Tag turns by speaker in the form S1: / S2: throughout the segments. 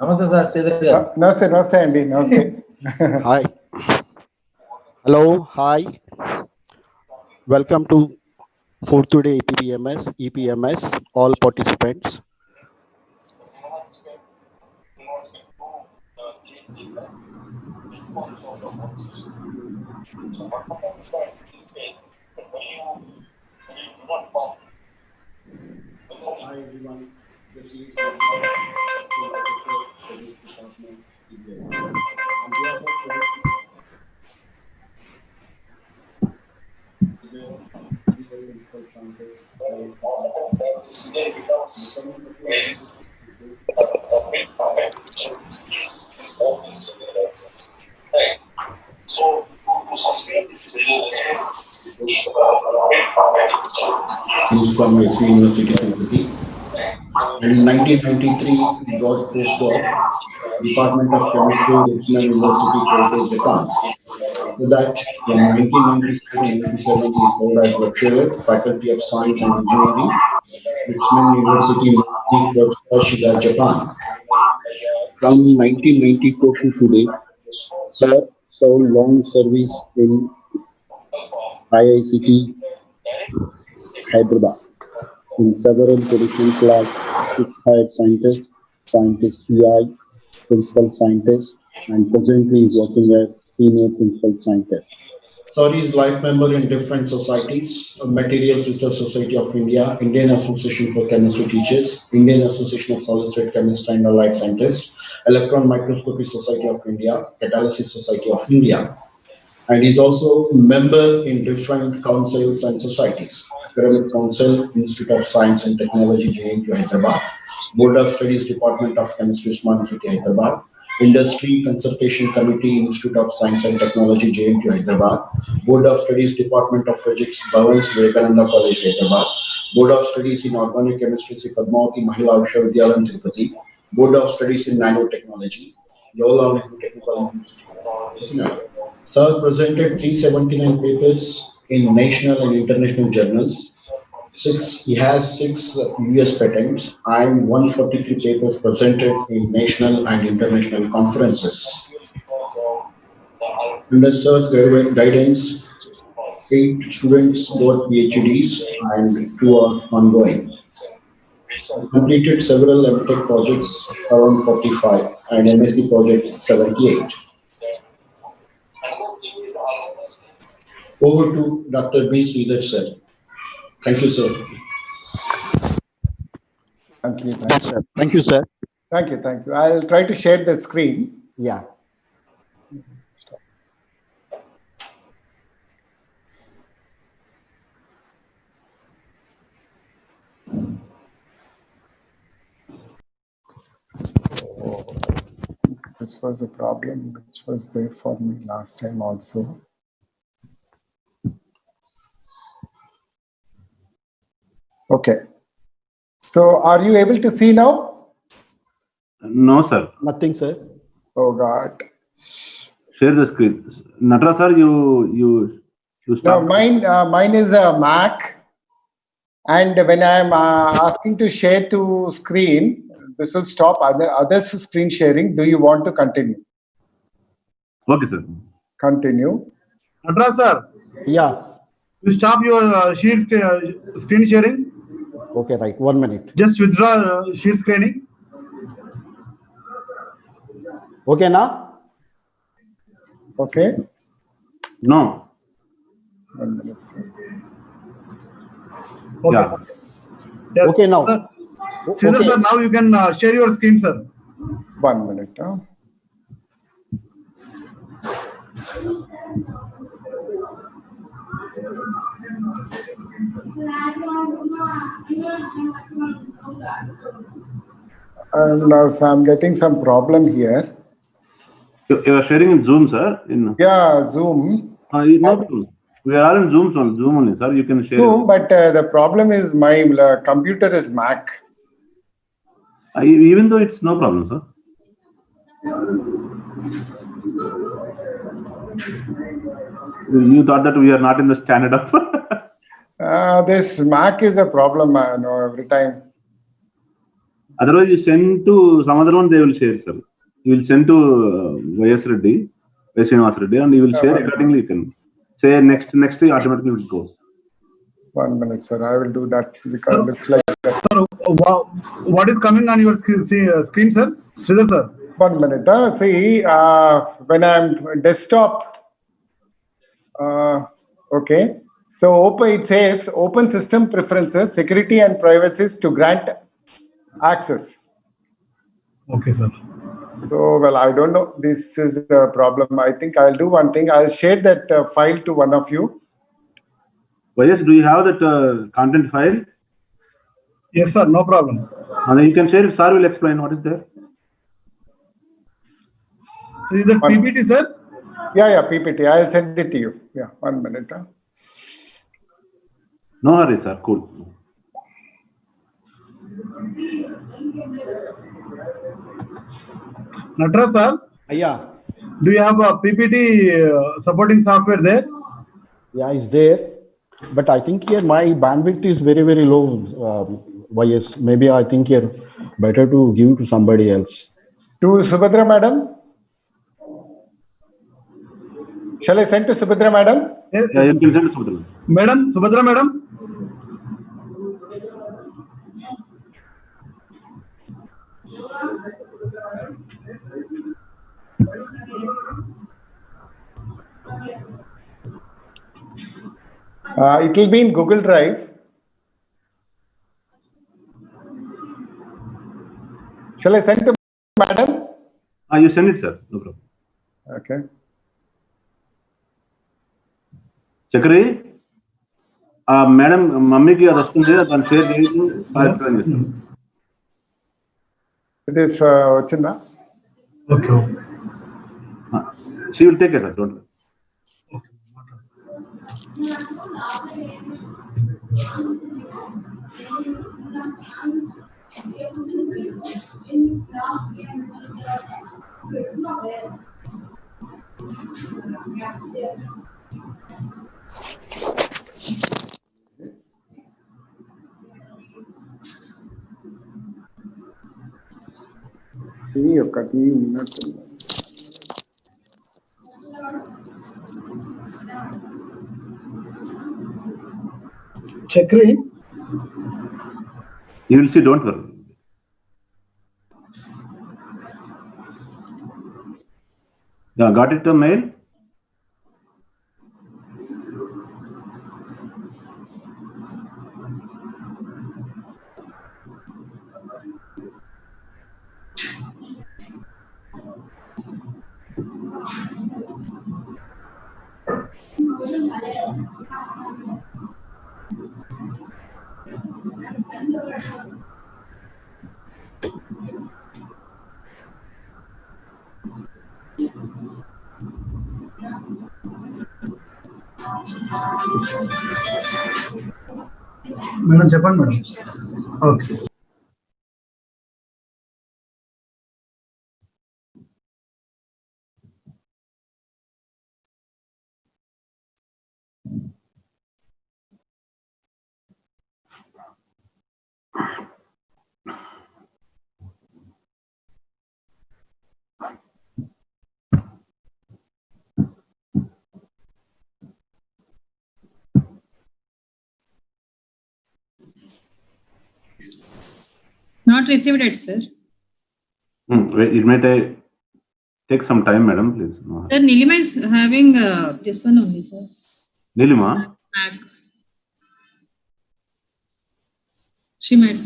S1: Namaste, sir. Sreedhar garu.
S2: Namaste, namaste, Andy. Namaste.
S3: Hi. Hello. Hi. Welcome to for today EPMS, all participants. Hi everyone. This is Sreedhar, Physics Department, India. On behalf of
S4: He's from SV University, Tirupati. In 1993, he got postdoc, Department of Chemistry, Regional University, Kyoto, Japan. After that, from 1994 to 97, he served as lecturer, Faculty of Science and Engineering, Richmond University, Shiga, Japan. From 1994 to today, Sir served long service in IICT, Hyderabad, in several positions like hired scientist, scientist EI, principal scientist, and presently is working as senior principal scientist. Sir is life member in different societies: Materials Research Society of India, Indian Association for Chemistry Teachers, Indian Association of Solid State Chemists and Allied Scientists, Electron Microscopy Society of India, Catalytic Society of India, and is also a member in different councils and societies: Academic Council, Institute of Science and Technology, JNU, Hyderabad, Board of Studies, Department of Chemistry, Smart City, Hyderabad, Industry Consultation Committee, Institute of Science and Technology, JNU, Hyderabad, Board of Studies, Department of Physics, Bhavans, Vivekananda College, Hyderabad, Board of Studies in Organic Chemistry, Padmavati Mahila Vishwavidyalayam, Tirupati, Board of Studies in Nanotechnology, Jawaharlal Nehru Technical University. Sir presented 379 papers in national and international journals. He has 6 US patents and 143 papers presented in national and international conferences. Under Sir's guidance, 8 students got PhDs and 2 are ongoing. Completed several MTech projects, around 45, and MSc project 78. Over to Dr. B. Sreedhar, sir. Thank you, sir.
S2: Thank you.
S3: Yes, sir. Thank you, sir.
S2: Thank you. Thank you. I'll try to share the screen.
S3: Yeah.
S2: Stop. This was a problem which was there for me last time also. Okay. So are you able to see now?
S5: No, sir.
S3: Nothing, sir.
S2: Oh God.
S5: Share the screen. Natra, sir, you stop.
S2: No, mine is a Mac. And when I'm asking to share to screen, this will stop others screen sharing. Do you want to continue?
S5: Okay, sir.
S2: Continue.
S6: Natra, sir,
S3: Yeah.
S6: you stop your screen sharing.
S3: Okay, right. 1 minute.
S6: Just withdraw sheet screening.
S3: Okay, now?
S2: Okay.
S5: No.
S2: 1 minute, sir.
S6: Okay.
S5: Yeah.
S6: Yes.
S3: Okay, now.
S6: Sir, Sreedhar,
S3: Okay.
S6: sir, now you can share your screen, sir.
S2: 1 minute. Now, so I'm getting some problem here.
S5: You are sharing in Zoom, sir.
S2: Yeah, Zoom.
S5: No problem. We are all in Zoom only, sir. You can share.
S2: Zoom, but the problem is my computer is Mac.
S5: Even though it's no problem, sir. You thought that we are not in the standard of.
S2: This Mac is a problem, I know, every time.
S5: Otherwise, you send to some other one, they will share, sir. You will send to YS Reddy, Srinivas Reddy, and you will share accordingly. You can say next, automatically it goes.
S2: 1 minute, sir. I will do that because it looks like that.
S6: Sir, what is coming on your screen, sir? Sreedhar, sir.
S2: 1 minute. See, when I'm desktop, okay. So it says open system preferences, security and privacy to grant access.
S6: Okay, sir.
S2: So, well, I don't know. This is a problem. I think I'll do one thing. I'll share that file to one of you.
S5: YS, do you have that content file?
S6: Yes, sir. No problem.
S5: And then you can share it. Sir will explain what is there.
S6: So is that PPT, sir?
S2: Yeah, PPT. I'll send it to you. Yeah, 1 minute.
S5: No hurry, sir. Cool.
S6: Natarajan, sir?
S1: Yeah.
S6: Do you have a PPT supporting software there?
S1: Yeah, it's there. But I think here my bandwidth is very, very low. YS. Maybe I think here better to give to somebody else.
S2: To Subhadra madam? Shall I send to Subhadra madam?
S6: Yes.
S5: Yeah, you can send to Subhadra.
S6: Madam, Subhadra madam?
S2: It will be in Google Drive. Shall I send to madam?
S5: You send it, sir. No problem.
S2: Okay.
S5: Chakri, madam, mummy ki adi vastundi, adani share cheyadu.
S2: It is vachinda.
S6: Okay.
S5: She will take it, sir. Don't worry.
S6: Chakri?
S5: You will see, don't worry. Yeah, got it, the mail?
S6: Madam, Japan, madam. Okay.
S7: Not received it, sir.
S5: It may take some time, madam, please. No.
S7: Sir, Nilima is having this one only, sir.
S5: Nilima?
S7: Mac. She might.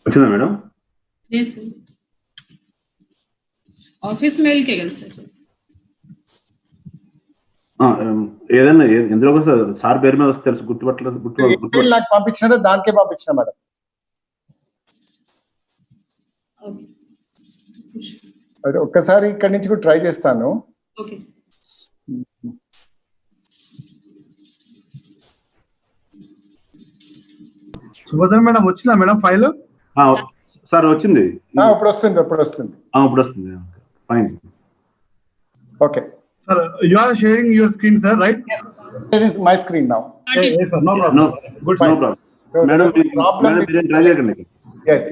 S5: వచ్చిందా madam?
S7: Yes, sir. Office mail ke gal sir.
S5: ఏదైనా ఎందులో sir పేరు మీద వస్తే తెలుసు, గుర్తుపట్టలేదు.
S2: నాకు పంపించిన దానికే పంపించిన మేడం. అది ఒక్కసారి ఇక్కడి నుంచి కూడా ట్రై చేస్తాను.
S7: Okay.
S6: సుభద్ర మేడం వచ్చిందా మేడం ఫైల్?
S5: సార్ వచ్చింది.
S2: ఇప్పుడు వస్తుంది.
S5: Fine.
S2: Okay.
S6: Sir, you are sharing your screen, sir, right?
S2: Yes, there is my screen now.
S6: Yes, sir, no problem.
S5: Good, no problem. Madam,
S2: Yes.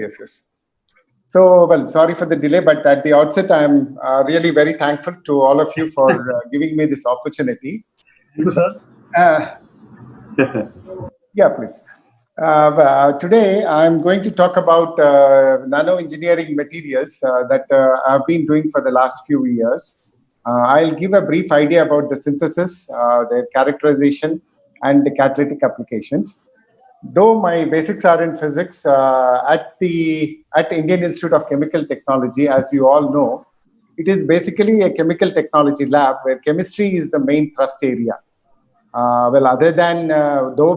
S2: So, well, sorry for the delay, but at the outset, I am really very thankful to all of you for giving me this opportunity.
S6: Thank you, sir.
S2: Yeah, please. Today, I'm going to talk about nano-engineering materials that I've been doing for the last few years. I'll give a brief idea about the synthesis, their characterization, and the catalytic applications. Though my basics are in physics, at the Indian Institute of Chemical Technology, as you all know, it is basically a chemical technology lab where chemistry is the main thrust area. Well, other than though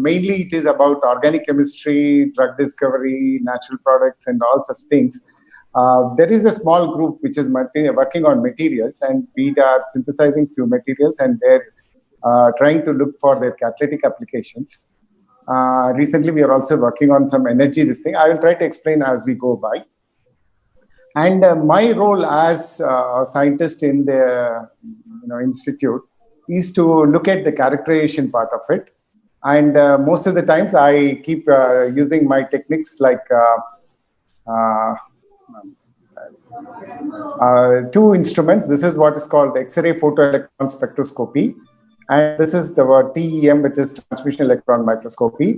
S2: mainly it is about organic chemistry, drug discovery, natural products, and all such things. There is a small group which is working on materials, and we are synthesizing few materials, and they're trying to look for their catalytic applications. Recently, we are also working on some energy. This thing I will try to explain as we go by. And my role as a scientist in the institute is to look at the characterization part of it. And most of the times, I keep using my techniques like two instruments. This is what is called X-ray photoelectron spectroscopy, and this is the TEM, which is transmission electron microscopy.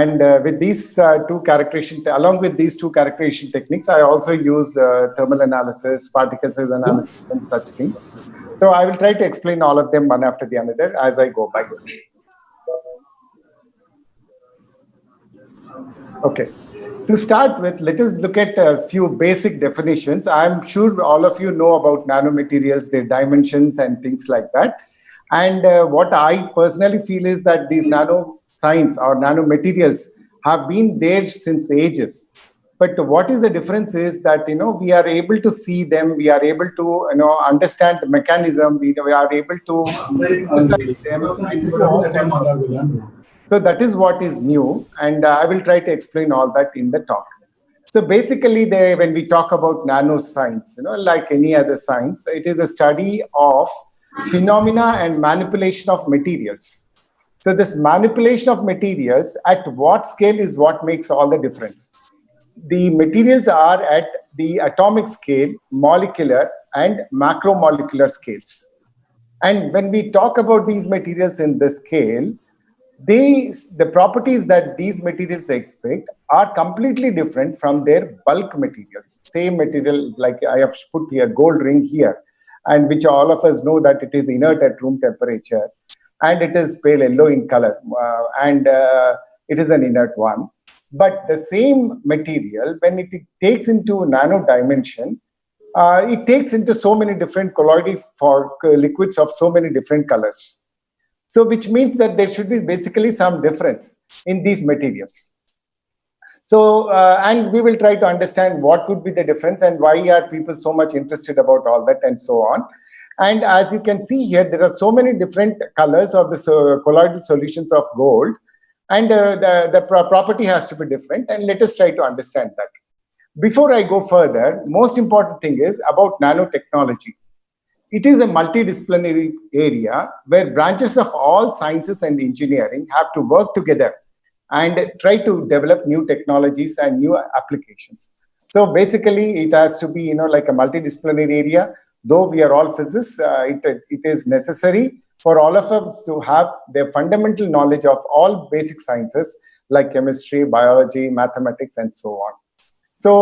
S2: And with these along with these two characterization techniques, I also use thermal analysis, particle size analysis, and such things. So I will try to explain all of them one after the other as I go by. Okay. To start with, let us look at a few basic definitions. I'm sure all of you know about nanomaterials, their dimensions, and things like that. And what I personally feel is that these nanoscience or nanomaterials have been there since ages. But what is the difference is that, we are able to see them, we are able to, understand the mechanism, we are able to synthesize them and do all sorts of things. So that is what is new, and I will try to explain all that in the talk. So basically, when we talk about nanoscience, like any other science, it is a study of phenomena and manipulation of materials. So this manipulation of materials at what scale is what makes all the difference. The materials are at the atomic scale, molecular, and macromolecular scales. And when we talk about these materials in this scale, the properties that these materials exhibit are completely different from their bulk materials. Same material, like I have put here, gold ring here, and which all of us know that it is inert at room temperature, and it is pale yellow in color, and it is an inert one. But the same material, when it takes into nano dimension, it takes into so many different colloidal liquids of so many different colors. So which means that there should be basically some difference in these materials. So, and we will try to understand what could be the difference and why are people so much interested about all that and so on. And as you can see here, there are so many different colors of the colloidal solutions of gold, and the property has to be different. And let us try to understand that. Before I go further, most important thing is about nanotechnology. It is a multidisciplinary area where branches of all sciences and engineering have to work together and try to develop new technologies and new applications. So basically, it has to be, like a multidisciplinary area. Though we are all physicists, it is necessary for all of us to have the fundamental knowledge of all basic sciences like chemistry, biology, mathematics, and so on. So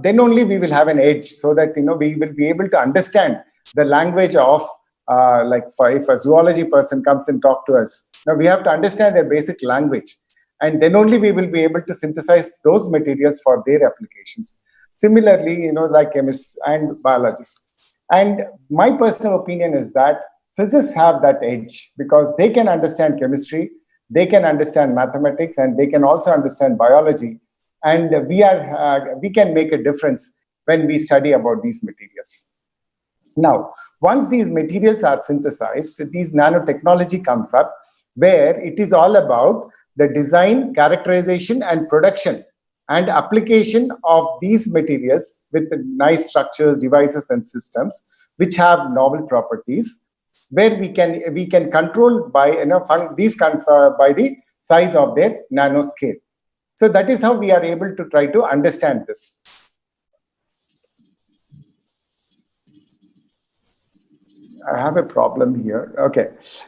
S2: then only we will have an edge, so that we will be able to understand the language of if a zoology person comes and talk to us. Now we have to understand their basic language, and then only we will be able to synthesize those materials for their applications. Similarly, like chemists and biologists. And my personal opinion is that physicists have that edge because they can understand chemistry, they can understand mathematics, and they can also understand biology. And we can make a difference when we study about these materials. Now, once these materials are synthesized, these nanotechnology comes up where it is all about the design, characterization, and production and application of these materials with nice structures, devices, and systems which have novel properties, where we can control by by the size of their nanoscale. So that is how we are able to try to understand this. I have a problem here. Okay.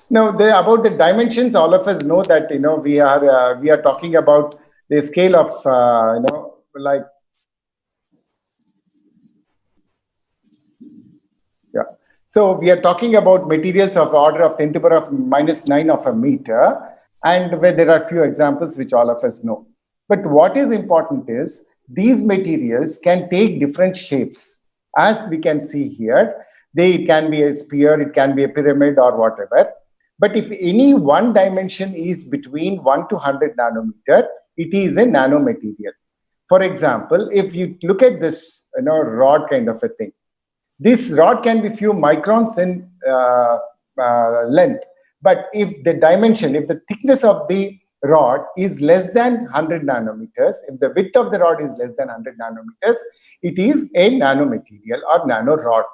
S2: Now, about the dimensions, all of us know that we are talking about the scale of like, yeah. So we are talking about materials of order of 10 to the power of -9 of a meter, and where there are few examples which all of us know. But what is important is these materials can take different shapes, as we can see here. It can be a sphere, it can be a pyramid or whatever. But if any one dimension is between 1 to 100 nanometer, it is a nanomaterial. For example, if you look at this rod kind of a thing, this rod can be few microns in length. But if the thickness of the rod is less than 100 nanometers, if the width of the rod is less than 100 nanometers, it is a nanomaterial or nanorod.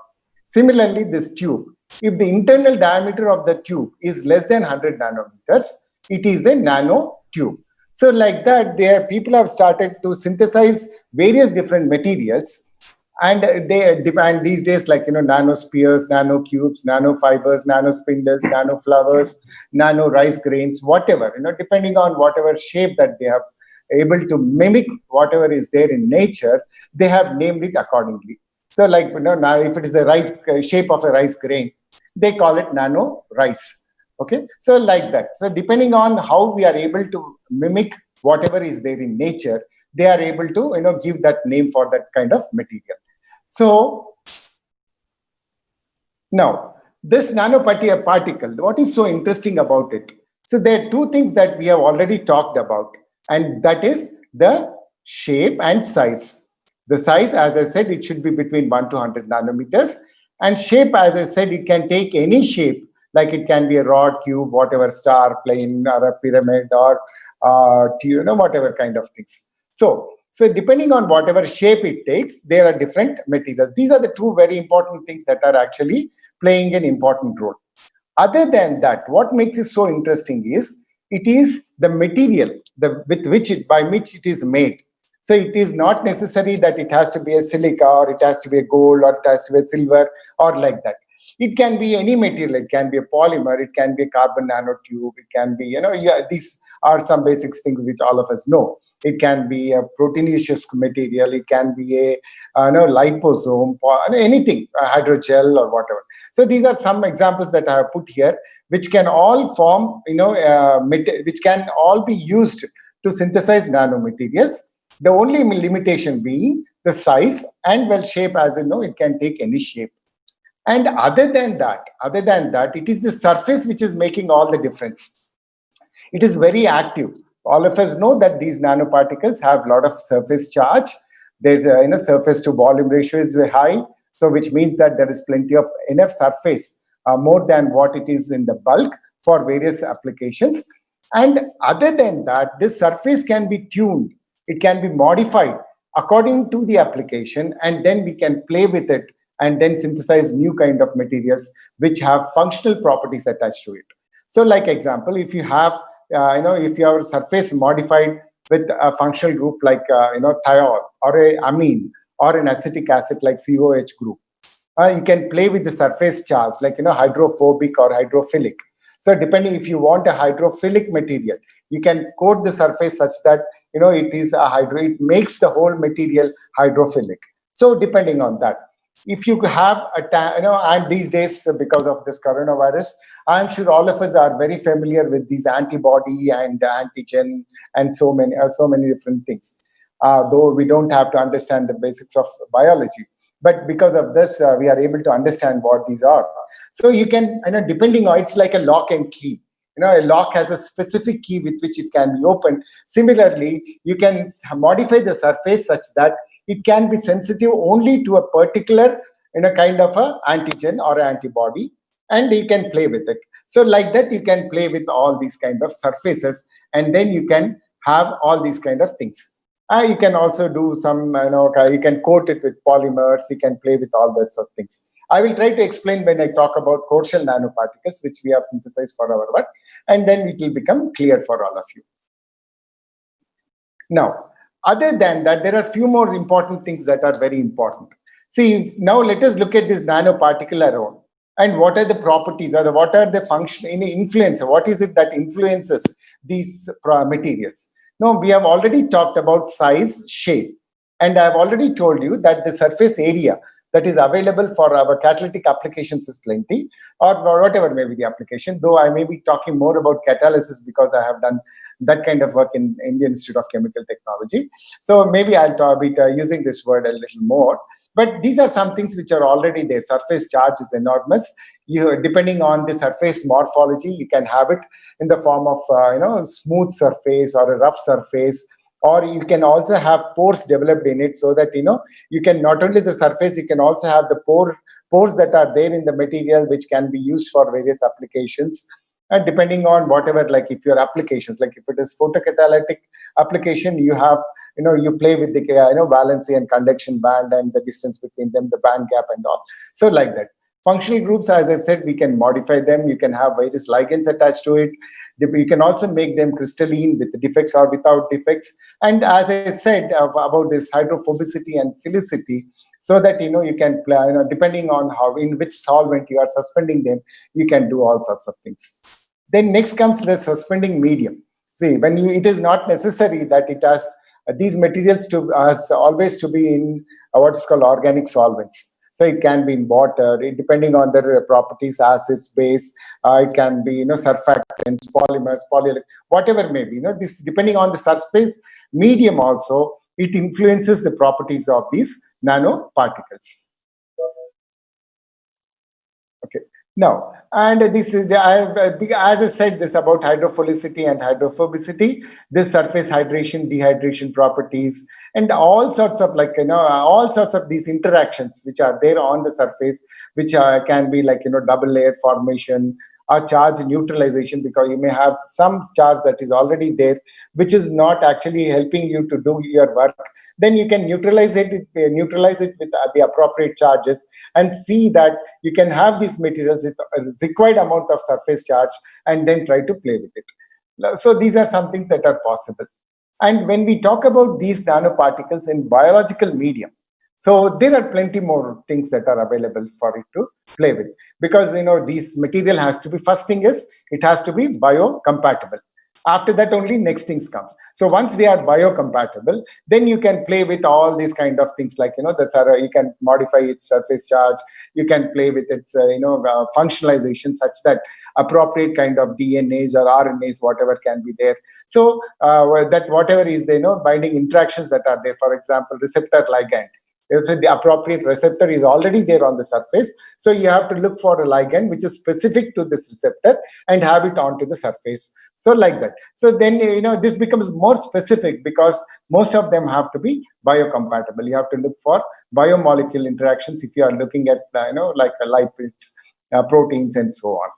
S2: Similarly, this tube, if the internal diameter of the tube is less than 100 nanometers, it is a nanotube. So like that, people have started to synthesize various different materials, and they depend these days, like nanospheres, nanocubes, nanofibers, nanospindles, nanoflowers, nano rice grains, whatever, depending on whatever shape that they have able to mimic whatever is there in nature, they have named it accordingly. So like, now if it is the shape of a rice grain, they call it nano rice. Okay. So like that. So depending on how we are able to mimic whatever is there in nature, they are able to, give that name for that kind of material. So now this nanoparticle, what is so interesting about it? So there are two things that we have already talked about, and that is the shape and size. The size, as I said, it should be between 1 to 100 nanometers. And shape, as I said, it can take any shape, like it can be a rod, cube, whatever, star, plane, or a pyramid, or whatever kind of things. So depending on whatever shape it takes, there are different materials. These are the two very important things that are actually playing an important role. Other than that, what makes it so interesting is it is the material by which it is made. So it is not necessary that it has to be a silica, or it has to be a gold, or it has to be a silver, or like that. It can be any material. It can be a polymer. It can be a carbon nanotube. It can be, these are some basic things which all of us know. It can be a proteinaceous material. It can be a liposome, anything, a hydrogel or whatever. So these are some examples that I have put here, which can all form, which can all be used to synthesize nanomaterials. The only limitation being the size and shape, as you know, it can take any shape. And other than that, it is the surface which is making all the difference. It is very active. All of us know that these nanoparticles have a lot of surface charge. There's a surface to volume ratio is very high, so which means that there is plenty of enough surface, more than what it is in the bulk for various applications. And other than that, this surface can be tuned. It can be modified according to the application, and then we can play with it and then synthesize new kind of materials which have functional properties attached to it. So like example, if you have, if you have a surface modified with a functional group like, thiol, or a amine, or an acetic acid like COH group, you can play with the surface charge like, hydrophobic or hydrophilic. So depending, if you want a hydrophilic material, you can coat the surface such that, it is it makes the whole material hydrophilic. So depending on that. if you have and these days because of this coronavirus, I'm sure all of us are very familiar with these antibody and antigen and so many different things. Though we don't have to understand the basics of biology, but because of this, we are able to understand what these are. So you can, depending on, it's like a lock and key. A lock has a specific key with which it can be opened. Similarly, you can modify the surface such that it can be sensitive only to a particular kind of a antigen or antibody, and you can play with it. So like that, you can play with all these kind of surfaces, and then you can have all these kind of things. You can also do some, you can coat it with polymers, you can play with all that sort of things. I will try to explain when I talk about core shell nanoparticles, which we have synthesized for our work, and then it will become clear for all of you. Now, other than that, there are few more important things that are very important. See, now let us look at this nanoparticle around, and what are the properties, or what are the function in influence? What is it that influences these materials? Now, we have already talked about size, shape, and I have already told you that the surface area that is available for our catalytic applications is plenty, or whatever may be the application, though I may be talking more about catalysis because I have done that kind of work in Indian Institute of Chemical Technology. So maybe I'll be using this word a little more. But these are some things which are already there. Surface charge is enormous. Depending on the surface morphology, you can have it in the form of smooth surface or a rough surface, or you can also have pores developed in it, so that you can not only the surface, you can also have the pores that are there in the material, which can be used for various applications. And depending on whatever, like if your applications, like if it is photocatalytic application, you have you play with the valency and conduction band and the distance between them, the band gap and all. So like that. Functional groups, as I've said, we can modify them. You can have various ligands attached to it. You can also make them crystalline with defects or without defects. And as I said about this hydrophobicity and philicity, so that you can play, depending on in which solvent you are suspending them, you can do all sorts of things. Then next comes the suspending medium. See, when it is not necessary that it has these materials to always to be in what's called organic solvents. So it can be in water, depending on their properties, acids, base. It can be, surfactants, polymers, whatever may be. This depending on the surface medium also, it influences the properties of these nanoparticles. Okay. Now, and this is as I said this about hydrophilicity and hydrophobicity, this surface hydration, dehydration properties, and all sorts of all sorts of these interactions which are there on the surface, which can be like double layer formation or charge neutralization, because you may have some charge that is already there, which is not actually helping you to do your work. Then you can neutralize it with the appropriate charges, and see that you can have these materials with a required amount of surface charge, and then try to play with it. So these are some things that are possible. And when we talk about these nanoparticles in biological medium, so there are plenty more things that are available for it to play with, because this material has to be, first thing is it has to be biocompatible. After that only next things comes. So once they are biocompatible, then you can play with all these kind of things, like you can modify its surface charge, you can play with its functionalization, such that appropriate kind of DNAs or RNAs, whatever can be there. So that whatever is the binding interactions that are there, for example, receptor ligand. So the appropriate receptor is already there on the surface. So you have to look for a ligand which is specific to this receptor and have it onto the surface. So like that. So then, this becomes more specific, because most of them have to be biocompatible. You have to look for biomolecule interactions if you are looking at, like lipids, proteins, and so on.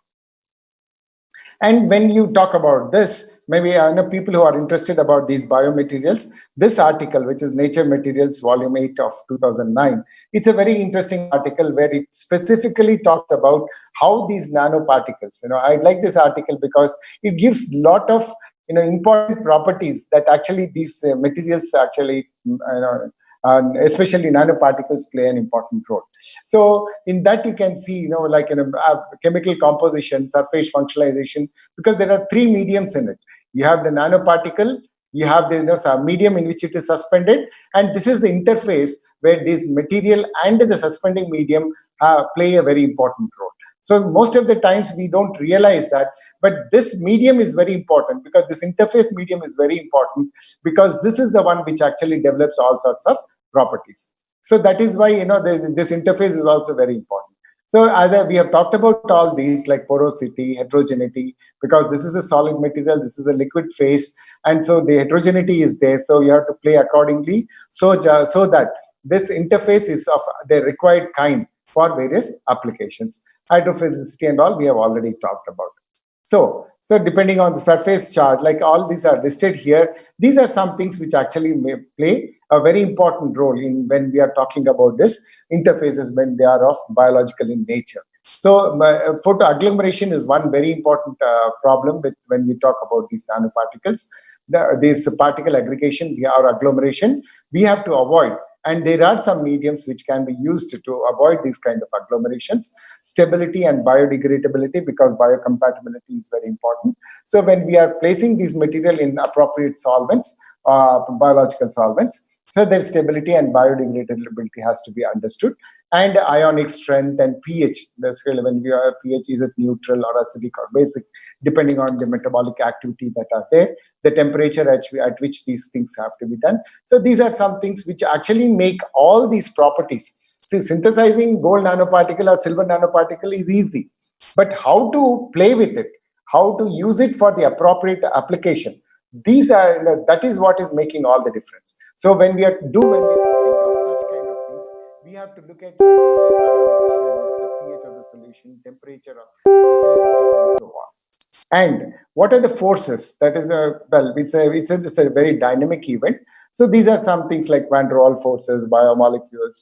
S2: And when you talk about this, maybe I know people who are interested about these biomaterials. This article, which is Nature Materials, Volume 8 of 2009, it's a very interesting article where it specifically talks about how these nanoparticles, I like this article because it gives a lot of, important properties that actually these materials actually, especially nanoparticles play an important role. So in that you can see, chemical composition, surface functionalization, because there are three mediums in it. You have the nanoparticle, You have the medium in which it is suspended, and this is the interface where this material and the suspending medium play a very important role. So most of the times we don't realize that, but this medium is very important, because this interface medium is very important, because this is the one which actually develops all sorts of properties. So that is why, this interface is also very important. So we have talked about all these, like porosity, heterogeneity, because this is a solid material, this is a liquid phase, and so the heterogeneity is there. So you have to play accordingly, so that this interface is of the required kind for various applications. Hydrophilicity and all we have already talked about. So depending on the surface charge, like all these are listed here, these are some things which actually may play a very important role in when we are talking about this interfaces when they are of biological in nature. So photoagglomeration is one very important problem when we talk about these nanoparticles. This particle aggregation or agglomeration we have to avoid. And there are some mediums which can be used to avoid these kind of agglomerations. Stability and biodegradability, because biocompatibility is very important. So when we are placing these material in appropriate solvents, biological solvents, so their stability and biodegradability has to be understood. And ionic strength and pH, basically when we are pH, is it neutral or acidic or basic, depending on the metabolic activity that are there, the temperature at which these things have to be done. So these are some things which actually make all these properties. See, synthesizing gold nanoparticle or silver nanoparticle is easy, but how to play with it, how to use it for the appropriate application, these are, that is what is making all the difference. So when we think of such kind of things, we have to look at ionic strength, the pH of the solution, temperature of the synthesis, and so on. And what are the forces? That is it's just a very dynamic event. So these are some things like van der Waals forces, biomolecules,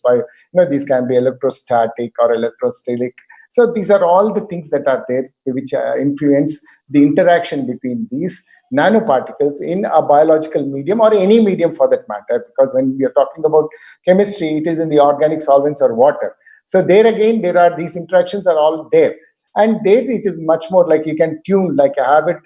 S2: these can be electrostatic or electrostatic. So these are all the things that are there which influence the interaction between these nanoparticles in a biological medium or any medium for that matter, because when we are talking about chemistry, it is in the organic solvents or water. So there again, there are these interactions are all there. And there it is much more like you can tune, like have it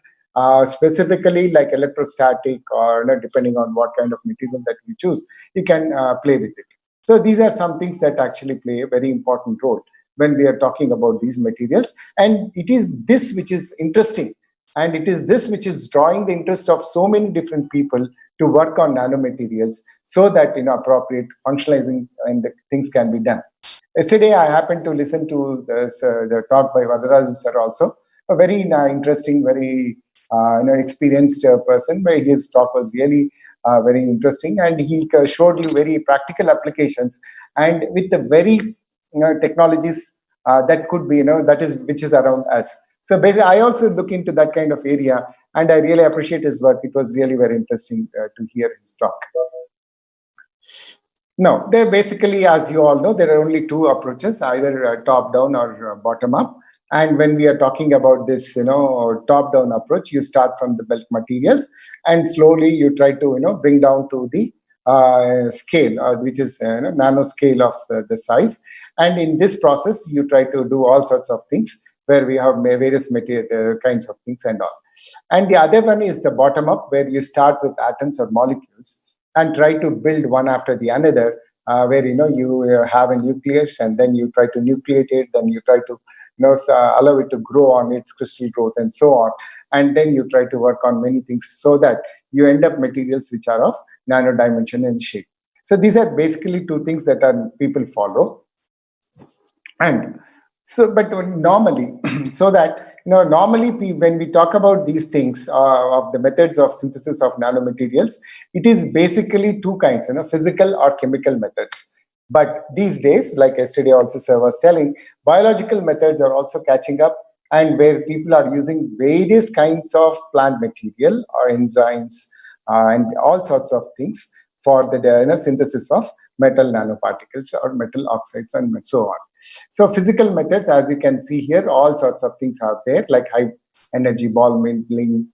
S2: specifically like electrostatic or depending on what kind of material that you choose, you can play with it. So these are some things that actually play a very important role when we are talking about these materials. And it is this which is interesting. And it is this which is drawing the interest of so many different people to work on nanomaterials so that appropriate functionalizing and things can be done. Yesterday, I happened to listen to the talk by Varadarajan sir also, a very interesting, very experienced person, where his talk was really very interesting, and he showed you very practical applications and with the very technologies that could be which is around us. So basically, I also look into that kind of area, and I really appreciate his work. It was really very interesting to hear his talk. Now, there basically, as you all know, there are only two approaches, either top-down or bottom-up. And when we are talking about this, top-down approach, you start from the bulk materials, and slowly you try to, bring down to the scale, which is nanoscale of the size. And in this process, you try to do all sorts of things, where we have various material kinds of things and all. And the other one is the bottom up, where you start with atoms or molecules and try to build one after the another, where you have a nucleus, and then you try to nucleate it, then you try to allow it to grow on its crystal growth and so on, and then you try to work on many things so that you end up materials which are of nano dimension and shape. So these are basically two things that people follow. And so, but normally, so that, normally when we talk about these things of the methods of synthesis of nanomaterials, it is basically two kinds, physical or chemical methods. But these days, like yesterday also sir was telling, biological methods are also catching up, and where people are using various kinds of plant material or enzymes and all sorts of things for the synthesis of metal nanoparticles or metal oxides and so on. So physical methods, as you can see here, all sorts of things are there, like high energy ball milling,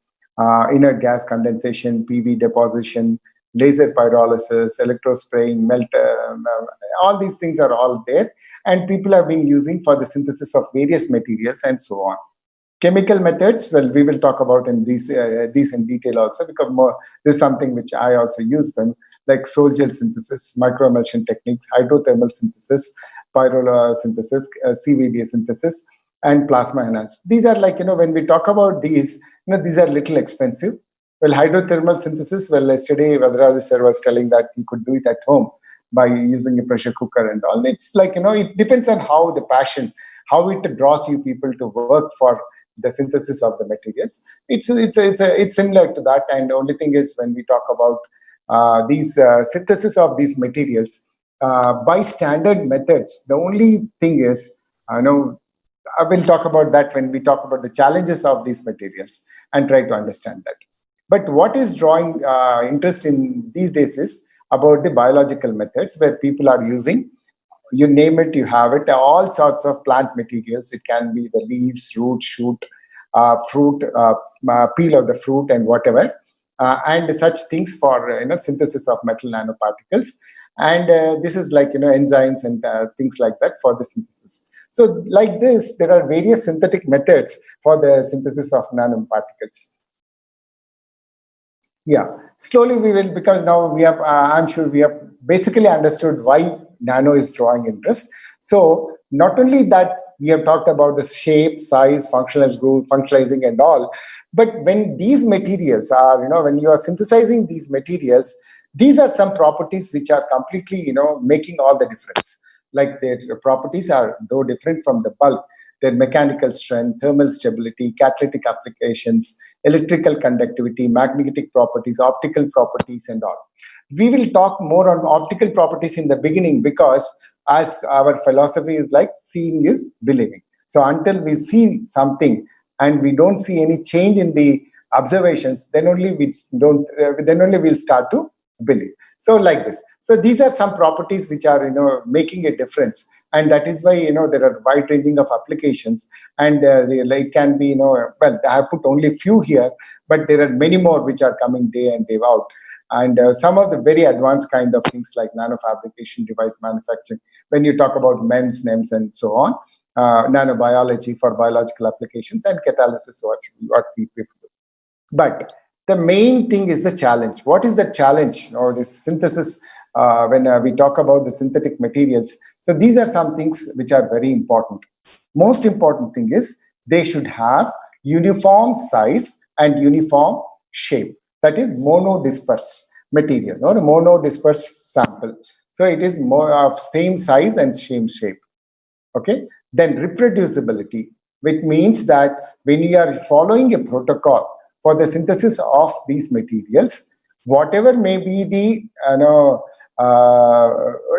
S2: inert gas condensation, PV deposition, laser pyrolysis, electrospraying, all these things are all there, and people have been using for the synthesis of various materials and so on. Chemical methods, well, we will talk about in these in detail also, because this is something which I also use them, like sol-gel synthesis, microemulsion techniques, hydrothermal synthesis, pyrolysynthesis, CVD synthesis, and plasma enhanced. These are like, when we talk about these, these are little expensive. Well, hydrothermal synthesis, well, yesterday Vadraj sir was telling that he could do it at home by using a pressure cooker and all. It's like, it depends on how the passion, how it draws you people to work for the synthesis of the materials. It's similar to that. And the only thing is, when we talk about these synthesis of these materials by standard methods, the only thing is, I will talk about that when we talk about the challenges of these materials and try to understand that. But what is drawing interest in these days is about the biological methods, where people are using, you name it, you have it, all sorts of plant materials. It can be the leaves, root, shoot, fruit, peel of the fruit, and whatever, and such things for synthesis of metal nanoparticles. And this is like enzymes and things like that for the synthesis. So like this, there are various synthetic methods for the synthesis of nanoparticles. Yeah, slowly we will, because now we have, I'm sure we have basically understood why nano is drawing interest. So not only that, we have talked about the shape, size, functionalizing and all, but when these materials are, when you are synthesizing these materials, these are some properties which are completely, making all the difference. Like their properties are though different from the bulk, their mechanical strength, thermal stability, catalytic applications, electrical conductivity, magnetic properties, optical properties, and all. We will talk more on optical properties in the beginning, because as our philosophy is like, seeing is believing. So until we see something and we don't see any change in the observations, then only we'll start to believe. So like this. So these are some properties which are making a difference, and that is why there are wide ranging of applications, and it can be well, I have put only few here, but there are many more which are coming day in day out. And some of the very advanced kind of things like nanofabrication, device manufacturing, when you talk about MEMS, NEMS, and so on, nanobiology for biological applications, and catalysis, what we people do. But the main thing is the challenge. What is the challenge or this synthesis when we talk about the synthetic materials? So these are some things which are very important. Most important thing is they should have uniform size and uniform shape. That is monodisperse material or monodisperse sample. So it is more of same size and same shape. Okay. Then reproducibility, which means that when you are following a protocol for the synthesis of these materials, whatever may be the,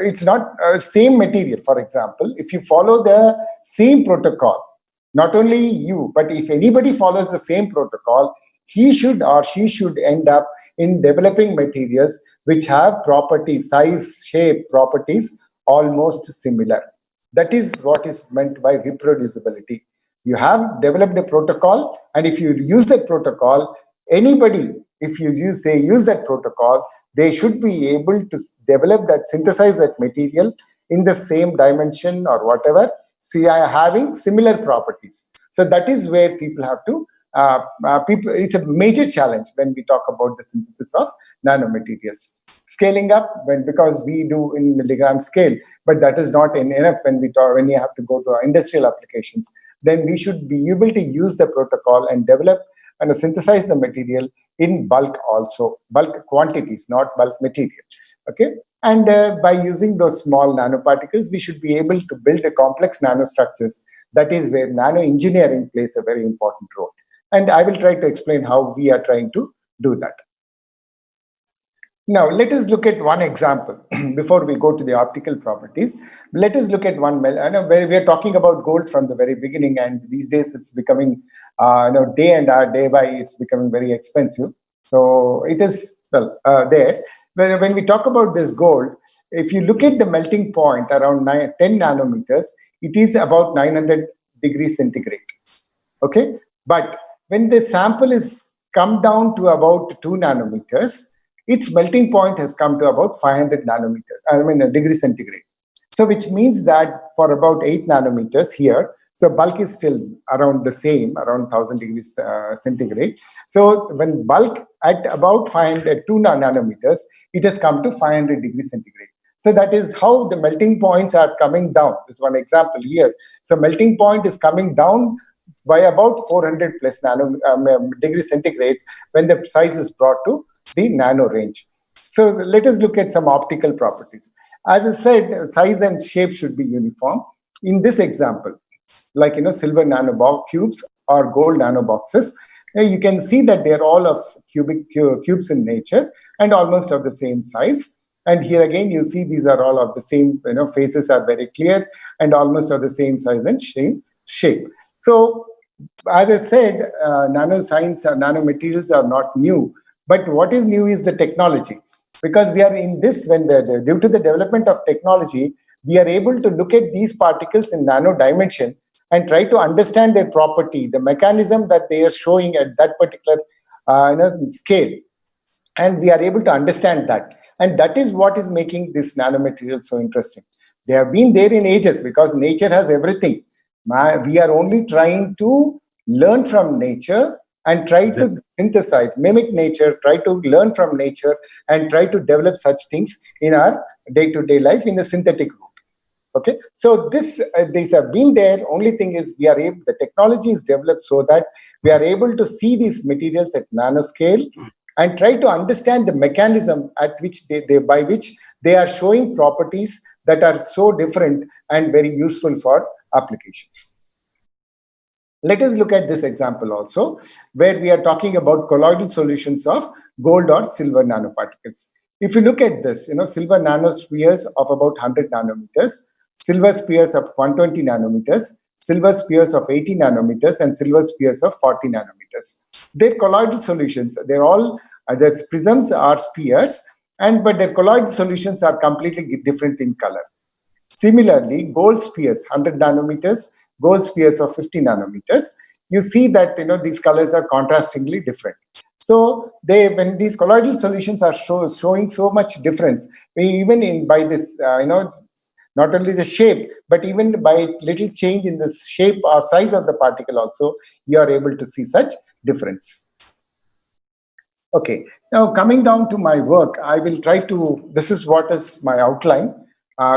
S2: it's not same material. For example, if you follow the same protocol, not only you, but if anybody follows the same protocol, he should or she should end up in developing materials which have properties, size, shape, properties almost similar. That is what is meant by reproducibility. You have developed a protocol, and if you use that protocol, anybody, if they use that protocol, they should be able to develop that, synthesize that material in the same dimension or whatever, having similar properties. So that is where people have to, it's a major challenge when we talk about the synthesis of nanomaterials. Scaling up, because we do in milligram scale, but that is not enough when you have to go to our industrial applications. Then we should be able to use the protocol and develop and synthesize the material in bulk also, bulk quantities, not bulk material. Okay, and by using those small nanoparticles, we should be able to build a complex nanostructures. That is where nanoengineering plays a very important role. And I will try to explain how we are trying to do that. Now, let us look at one example before we go to the optical properties. Let us look at one. Where we are talking about gold from the very beginning, and these days it's becoming, day by it's becoming very expensive. So it is there. When we talk about this gold, if you look at the melting point around 10 nanometers, it is about 900 degrees centigrade. Okay, but when the sample is come down to about 2 nanometers, its melting point has come to about 500 nanometers, degree centigrade. So which means that for about 8 nanometers here, So bulk is still around the same, around 1000 degrees centigrade. So when bulk at about 2 nanometers, it has come to 500 degrees centigrade. So that is how the melting points are coming down. This is one example here. So melting point is coming down by about 400 plus degrees centigrade when the size is brought to the nano range. So let us look at some optical properties. As I said, size and shape should be uniform. In this example, like silver nanobox cubes or gold nanoboxes, you can see that they are all of cubes in nature and almost of the same size. And here again, you see these are all of the same, faces are very clear and almost of the same size and shape. So as I said, nanoscience or nanomaterials are not new, but what is new is the technology. Because we are in this, due to the development of technology, we are able to look at these particles in nano dimension and try to understand their property, the mechanism that they are showing at that particular scale. And we are able to understand that. And that is what is making this nanomaterial so interesting. They have been there in ages because nature has everything. We are only trying to learn from nature and try to synthesize, mimic nature, try to learn from nature, and try to develop such things in our day-to-day life in a synthetic route. Okay, so these have been there. Only thing is the technology is developed so that we are able to see these materials at nanoscale and try to understand the mechanism at which by which they are showing properties that are so different and very useful for applications. Let us look at this example also, where we are talking about colloidal solutions of gold or silver nanoparticles. If you look at this, silver nanospheres of about 100 nanometers, silver spheres of 120 nanometers, silver spheres of 80 nanometers, and silver spheres of 40 nanometers. They're colloidal solutions. They're all, the prisms are spheres, but their colloidal solutions are completely different in color. Similarly, gold spheres, 100 nanometers, gold spheres of 50 nanometers, you see that these colors are contrastingly different. So when these colloidal solutions are showing so much difference, by this, not only the shape, but even by little change in the shape or size of the particle also, you are able to see such difference. Okay, now coming down to my work, I will try to, this is what is my outline.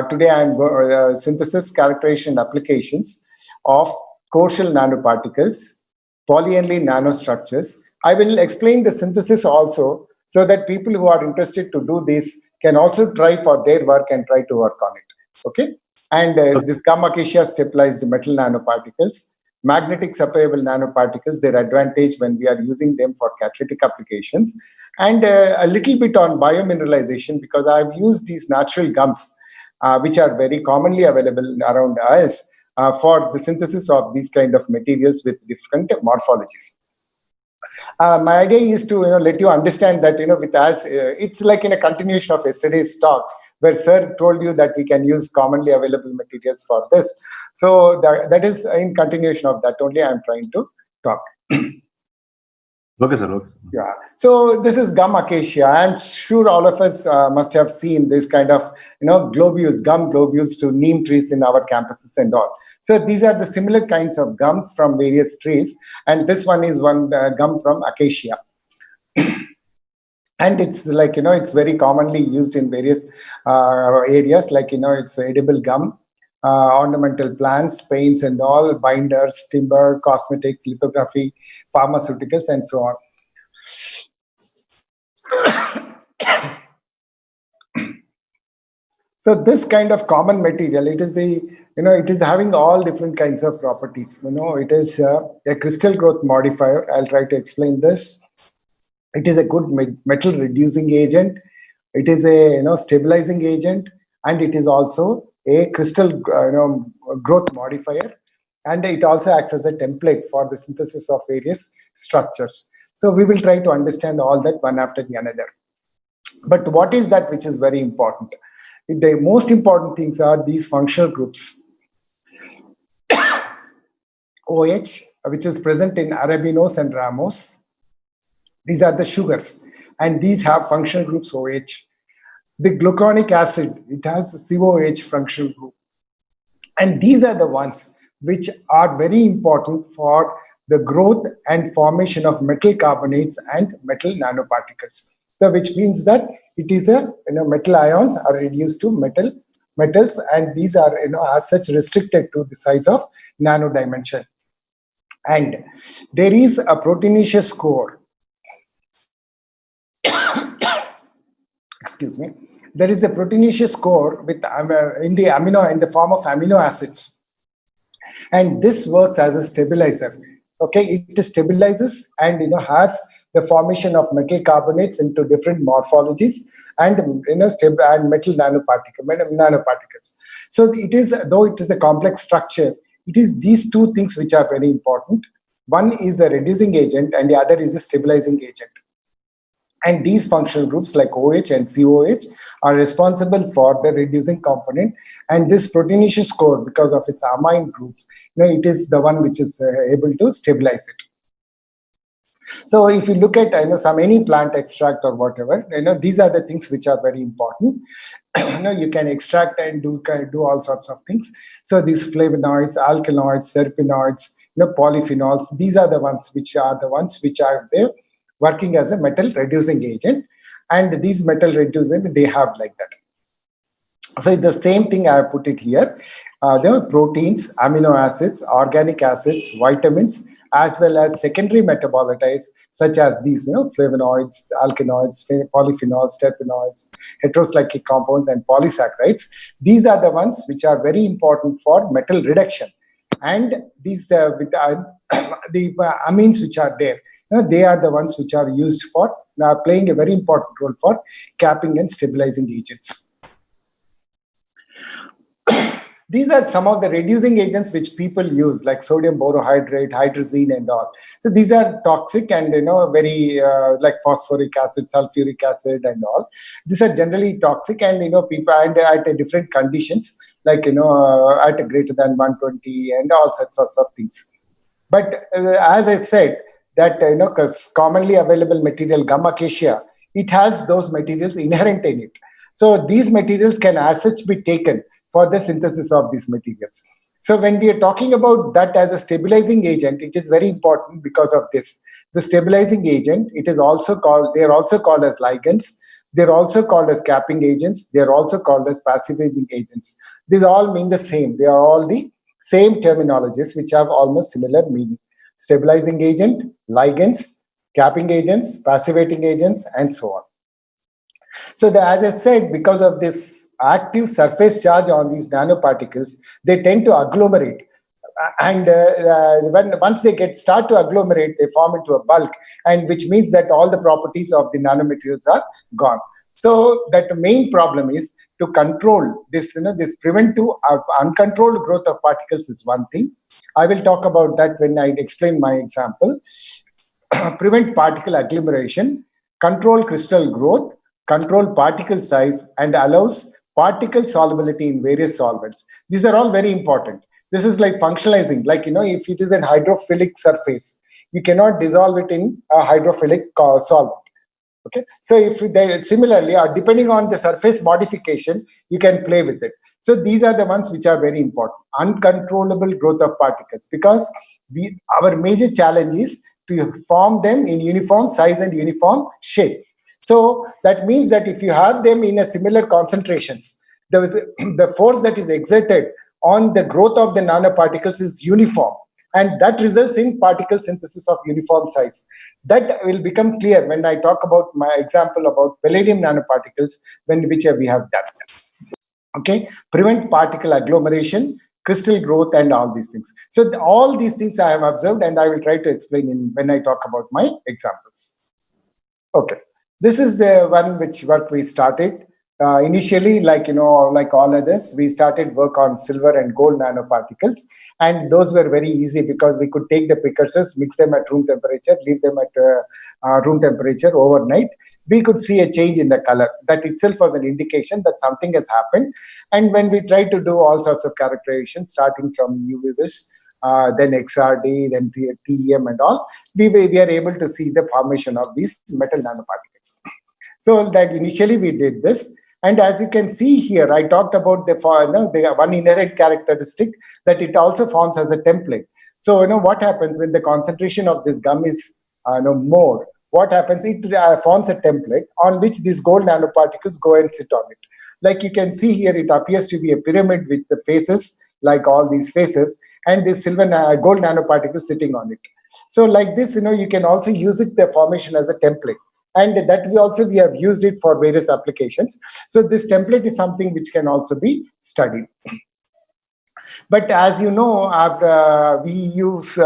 S2: Today I am synthesis, characterization, applications of coarse nanoparticles, polyaniline nanostructures. I will explain the synthesis also so that people who are interested to do this can also try for their work and try to work on it. Okay, and this gamma acacia stabilized metal nanoparticles, magnetic separable nanoparticles, their advantage when we are using them for catalytic applications, and a little bit on biomineralization because I have used these natural gums which are very commonly available around us for the synthesis of these kind of materials with different morphologies. My idea is to let you understand that with us it's like in a continuation of yesterday's talk where sir told you that we can use commonly available materials for this. So that is in continuation of that only I am trying to talk.
S5: Okay, sir. Okay.
S2: Yeah. So this is gum acacia. I'm sure all of us must have seen this kind of globules, gum globules to neem trees in our campuses and all. So these are the similar kinds of gums from various trees, and this one is one gum from acacia. And it's like it's very commonly used in various areas, like it's edible gum. Ornamental plants, paints and all, binders, timber, cosmetics, lithography, pharmaceuticals, and so on. So this kind of common material, it is it is having all different kinds of properties. It is a crystal growth modifier. I'll try to explain this. It is a good metal reducing agent. It is a stabilizing agent, and it is also a crystal growth modifier, and it also acts as a template for the synthesis of various structures. So we will try to understand all that one after the another. But what is that which is very important? The most important things are these functional groups. OH, which is present in arabinose and ramos. These are the sugars, and these have functional groups OH. The glucuronic acid, it has COH functional group. And these are the ones which are very important for the growth and formation of metal carbonates and metal nanoparticles. So which means that it is a metal ions are reduced to metals, and these are as such restricted to the size of nano dimension. And there is a proteinaceous score. Excuse me. There is a proteinaceous score with in the form of amino acids, and this works as a stabilizer. Okay, it stabilizes and has the formation of metal carbonates into different morphologies and and metal nanoparticles. So it is, though it is a complex structure, it is these two things which are very important. One is the reducing agent and the other is the stabilizing agent. And these functional groups like OH and COH are responsible for the reducing component. And this proteinaceous score, because of its amine groups, it is the one which is able to stabilize it. So if you look at any plant extract or whatever, these are the things which are very important. You can extract and do all sorts of things. So these flavonoids, alkaloids, serpinoids, polyphenols, these are the ones which are there working as a metal reducing agent, and these metal reducing, they have like that. So the same thing I have put it here. There are proteins, amino acids, organic acids, vitamins, as well as secondary metabolitides such as these flavonoids, alkaloids, polyphenols, terpenoids, heterocyclic compounds, and polysaccharides. These are the ones which are very important for metal reduction. And these with the amines which are there, they are the ones which are used for playing a very important role for capping and stabilizing agents. These are some of the reducing agents which people use, like sodium borohydrate, hydrazine, and all. So these are toxic and very like phosphoric acid, sulfuric acid, and all. These are generally toxic, and people and at different conditions, like at a greater than 120 and all sorts of things. But as I said, that because commonly available material gum acacia, it has those materials inherent in it. So these materials can as such be taken for the synthesis of these materials. So when we are talking about that as a stabilizing agent, it is very important because of this. The stabilizing agent, it is also called, they are also called as ligands. They're also called as capping agents. They're also called as passivaging agents. These all mean the same. They are all the same terminologies which have almost similar meaning. Stabilizing agent, ligands, capping agents, passivating agents, and so on. So as I said, because of this active surface charge on these nanoparticles, they tend to agglomerate. And once they start to agglomerate, they form into a bulk, and which means that all the properties of the nanomaterials are gone. So that the main problem is to control this, this prevent to uncontrolled growth of particles is one thing. I will talk about that when I explain my example. Prevent particle agglomeration, control crystal growth, control particle size, and allows particle solubility in various solvents. These are all very important. This is like functionalizing, like, if it is a hydrophilic surface, you cannot dissolve it in a hydrophilic solvent. Okay, so if they similarly, or depending on the surface modification, you can play with it. So these are the ones which are very important. Uncontrollable growth of particles, because our major challenge is to form them in uniform size and uniform shape. So that means that if you have them in a similar concentrations, the force that is exerted on the growth of the nanoparticles is uniform, and that results in particle synthesis of uniform size. That will become clear when I talk about my example about palladium nanoparticles, which we have done. Okay, prevent particle agglomeration, crystal growth, and all these things. So all these things I have observed, and I will try to explain when I talk about my examples. Okay, this is the one which work we started. Initially, like all others, we started work on silver and gold nanoparticles, and those were very easy because we could take the precursors, mix them at room temperature, leave them at room temperature overnight. We could see a change in the color. That itself was an indication that something has happened. And when we tried to do all sorts of characterization, starting from UV-Vis, then XRD, then TEM and all, we are able to see the formation of these metal nanoparticles. So like initially we did this, And as you can see here, I talked about the one inherent characteristic that it also forms as a template. So what happens when the concentration of this gum is more? What happens? It forms a template on which these gold nanoparticles go and sit on it. Like you can see here, it appears to be a pyramid with the faces, like all these faces, and this gold nanoparticle sitting on it. So like this, you can also use it, the formation, as a template. And that we have used it for various applications. So this template is something which can also be studied. But as you know, we use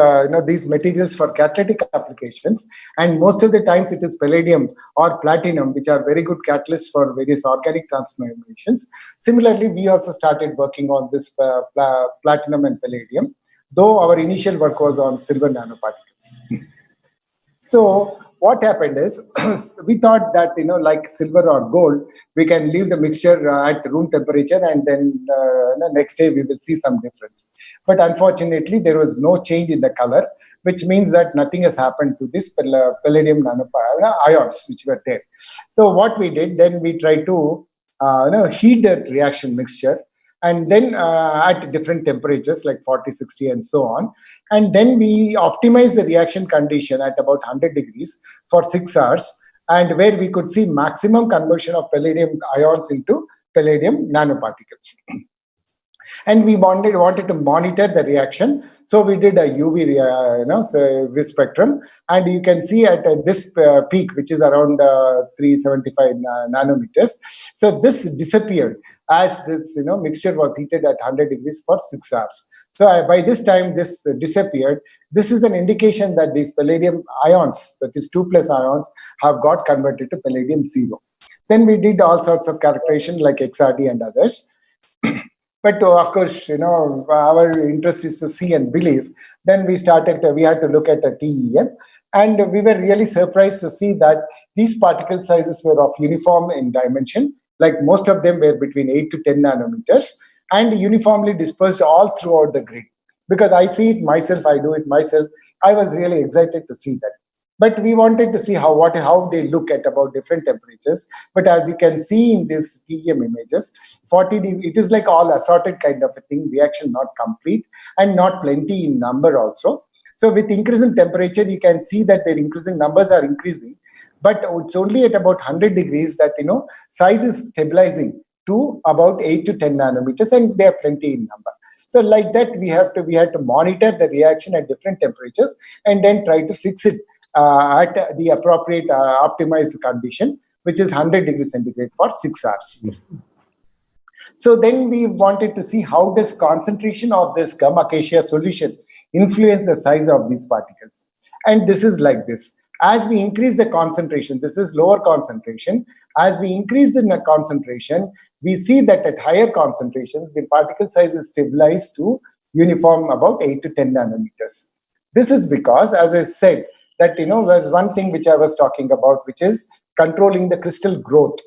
S2: these materials for catalytic applications, and most of the times it is palladium or platinum, which are very good catalysts for various organic transformations. Similarly, we also started working on this platinum and palladium, though our initial work was on silver nanoparticles. So what happened is, we thought that, like silver or gold, we can leave the mixture at room temperature, and then next day we will see some difference. But unfortunately, there was no change in the color, which means that nothing has happened to this palladium ions which were there. So what we did, then we tried to heat that reaction mixture, and then at different temperatures like 40, 60, and so on. And then we optimize the reaction condition at about 100 degrees for 6 hours, and where we could see maximum conversion of palladium ions into palladium nanoparticles. And we wanted to monitor the reaction. So we did a UV spectrum, and you can see at this peak, which is around 375 nanometers. So this disappeared as this mixture was heated at 100 degrees for 6 hours. So by this time, this disappeared. This is an indication that these palladium ions, that is 2+ ions, have got converted to palladium 0. Then we did all sorts of characterization like XRD and others. But of course, our interest is to see and believe. Then we had to look at a TEM, and we were really surprised to see that these particle sizes were of uniform in dimension. Like most of them were between 8 to 10 nanometers, and uniformly dispersed all throughout the grid. Because I see it myself, I do it myself. I was really excited to see that. But we wanted to see how they look at about different temperatures. But as you can see in these TEM images, 40 degrees, it is like all assorted kind of a thing, reaction not complete and not plenty in number also. So with increasing temperature, you can see that their increasing numbers are increasing. But it's only at about 100 degrees that, size is stabilizing to about 8 to 10 nanometers, and they are plenty in number. So like that, we had to monitor the reaction at different temperatures and then try to fix it at the appropriate optimized condition, which is 100 degrees centigrade for 6 hours. So then we wanted to see how does concentration of this gum acacia solution influence the size of these particles. And this is like this. As we increase the concentration, this is lower concentration. As we increase the concentration, we see that at higher concentrations, the particle size is stabilized to uniform about 8 to 10 nanometers. This is because, as I said, that there's one thing which I was talking about, which is controlling the crystal growth.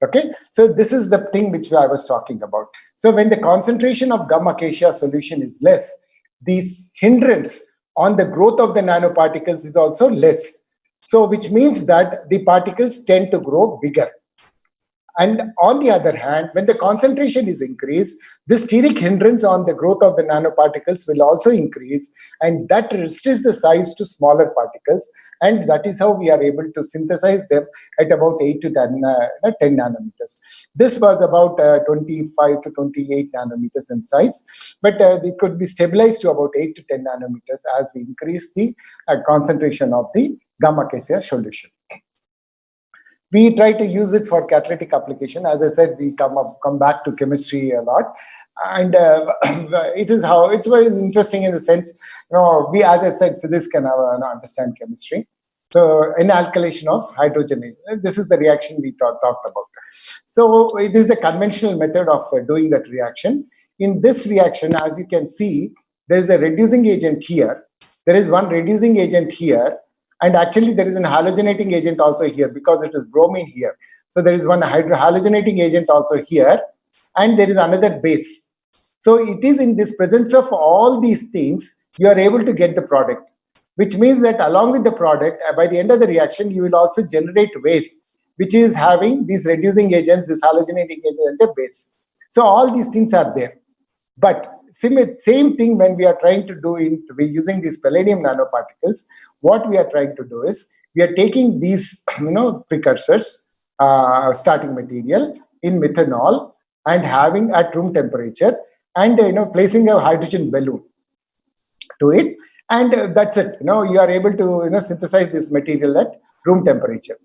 S2: Okay, so this is the thing which I was talking about. So when the concentration of gum acacia solution is less, this hindrance on the growth of the nanoparticles is also less. So which means that the particles tend to grow bigger. And on the other hand, when the concentration is increased, the steric hindrance on the growth of the nanoparticles will also increase, and that restricts the size to smaller particles. And that is how we are able to synthesize them at about 8 to 10 nanometers. This was about 25 to 28 nanometers in size, but it could be stabilized to about 8 to 10 nanometers as we increase the concentration of the gum acacia solution. We try to use it for catalytic application. As I said, we come back to chemistry a lot, and it's very interesting in the sense, we, as I said, physicists can understand chemistry. So in alkylation of hydrogen, this is the reaction we talked about. So it is the conventional method of doing that reaction. In this reaction, as you can see, there is a reducing agent here. There is one reducing agent here. And actually, there is an halogenating agent also here because it is bromine here. So there is one halogenating agent also here, and there is another base. So it is in this presence of all these things, you are able to get the product, which means that along with the product, by the end of the reaction, you will also generate waste. which is having these reducing agents, this halogenating agent at the base. So all these things are there. But same thing when we are trying to do we're using these palladium nanoparticles, what we are trying to do is we are taking these precursors, starting material in methanol and having at room temperature and placing a hydrogen balloon to it, and that's it. You are able to synthesize this material at room temperature.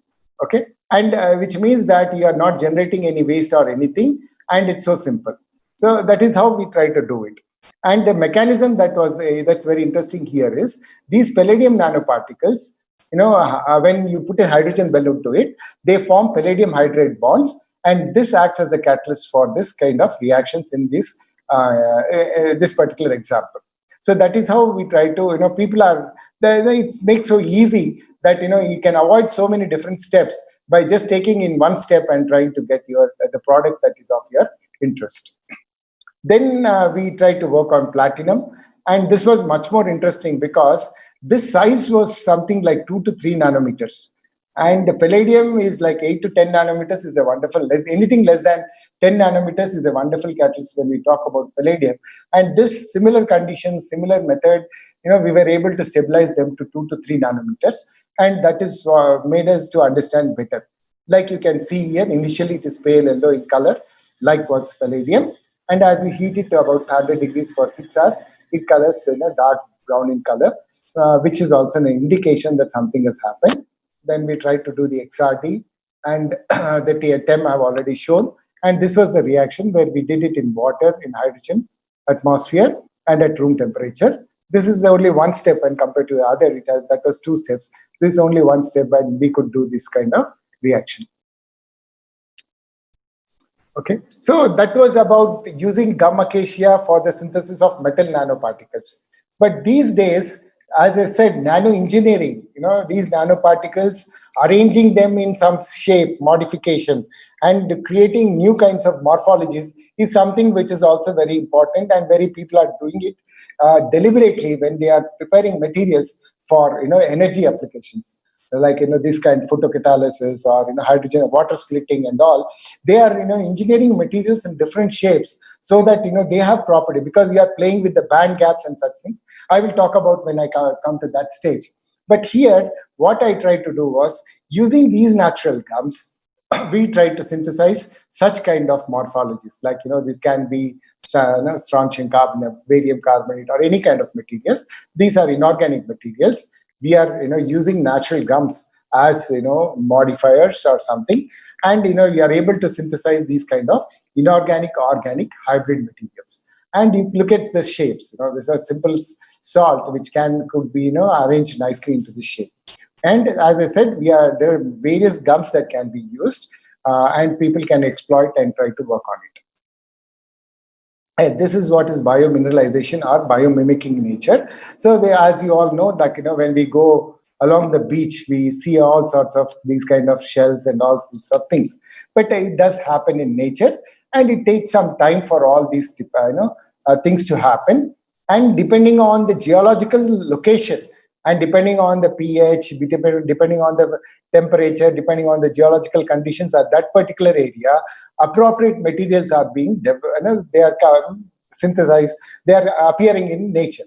S2: Okay, and which means that you are not generating any waste or anything, and it's so simple. So that is how we try to do it. And the mechanism that's very interesting here is these palladium nanoparticles. When you put a hydrogen balloon to it, they form palladium hydride bonds, and this acts as a catalyst for this kind of reactions in this this particular example. So that is how we try to, people are, it makes so easy that, you can avoid so many different steps by just taking in one step and trying to get the product that is of your interest. Then we tried to work on platinum, and this was much more interesting because this size was something like 2 to 3 nanometers. And the palladium is like 8 to 10 nanometers is a wonderful, anything less than 10 nanometers is a wonderful catalyst when we talk about palladium. And this similar conditions, similar method, we were able to stabilize them to 2 to 3 nanometers. And that is made us to understand better. Like you can see here, initially it is pale yellow in color, like was palladium. And as we heat it to about 100 degrees for 6 hours, it colors dark brown in color, which is also an indication that something has happened. Then we tried to do the XRD, and the TEM I've already shown. And this was the reaction where we did it in water, in hydrogen, atmosphere, and at room temperature. This is the only one step, and compared to the other, that was 2 steps. This is only one step, and we could do this kind of reaction. Okay, so that was about using gum acacia for the synthesis of metal nanoparticles. But these days, as I said, nanoengineering, these nanoparticles, arranging them in some shape, modification, and creating new kinds of morphologies is something which is also very important, and very people are doing it deliberately when they are preparing materials for energy applications. Like this kind of photocatalysis or hydrogen water splitting and all. They are engineering materials in different shapes so that they have property, because we are playing with the band gaps and such things. I will talk about when I come to that stage. But here what I tried to do was, using these natural gums, we tried to synthesize such kind of morphologies, like this can be strontium carbonate, barium carbonate, or any kind of materials. These are inorganic materials. We are using natural gums as modifiers or something, and we are able to synthesize these kind of inorganic organic hybrid materials. And you look at the shapes. This is a simple salt which could be arranged nicely into the shape. And as I said, there are various gums that can be used, and people can exploit and try to work on it. And this is what is biomineralization or biomimicking nature. So as you all know, that when we go along the beach, we see all sorts of these kind of shells and all sorts of things. But it does happen in nature, and it takes some time for all these things to happen. And depending on the geological location, and depending on the pH, depending on the temperature, depending on the geological conditions at that particular area, appropriate materials are being they are synthesized, they are appearing in nature.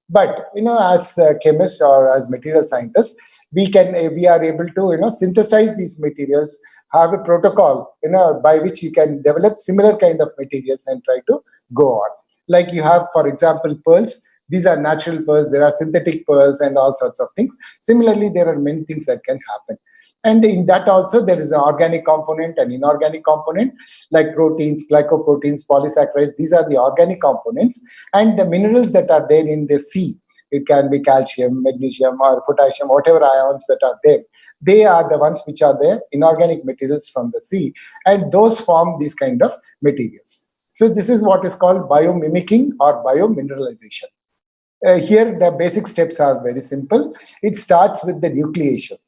S2: But as chemists or as material scientists, we are able to synthesize these materials, have a protocol by which you can develop similar kind of materials and try to go on. Like you have, for example, pearls. These are natural pearls, there are synthetic pearls and all sorts of things. Similarly, there are many things that can happen. And in that also, there is an organic component and inorganic component, like proteins, glycoproteins, polysaccharides. These are the organic components. And the minerals that are there in the sea, it can be calcium, magnesium, or potassium, whatever ions that are there. They are the ones which are the inorganic materials from the sea. And those form these kind of materials. So this is what is called biomimicking or biomineralization. Here, the basic steps are very simple. It starts with the nucleation,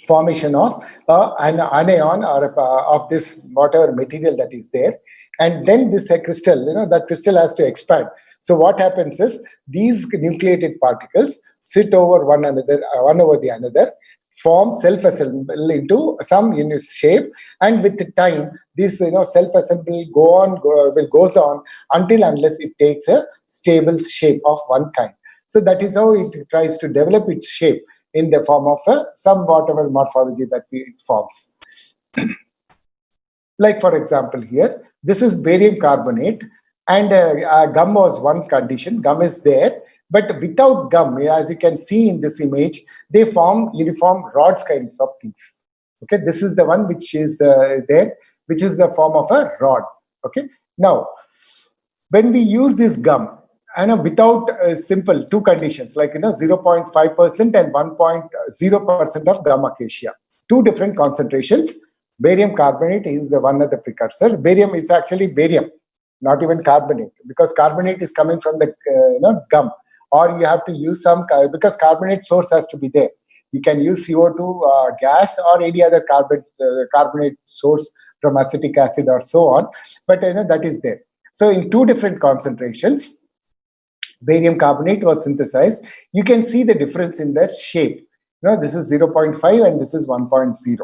S2: formation of an anion or of this whatever material that is there. And then this crystal, that crystal has to expand. So what happens is, these nucleated particles sit over one over the other, form self-assemble into some shape, and with the time this self-assembly goes on until unless it takes a stable shape of one kind. So that is how it tries to develop its shape in the form of some whatever morphology that it forms. Like for example here, this is barium carbonate, and gum was one condition. Gum is there, but without gum, as you can see in this image, they form uniform rods kinds of things. Okay, this is the one which is there, which is the form of a rod. Okay, now when we use this gum, and without simple two conditions like 0.5% and 1.0% of gum acacia, two different concentrations. Barium carbonate is the one of the precursors. Barium is actually barium, not even carbonate, because carbonate is coming from the gum, or you have to use some, because carbonate source has to be there. You can use CO2 gas or any other carbonate source from acetic acid or so on, but that is there. So in two different concentrations, barium carbonate was synthesized. You can see the difference in their shape. This is 0.5 and this is 1.0.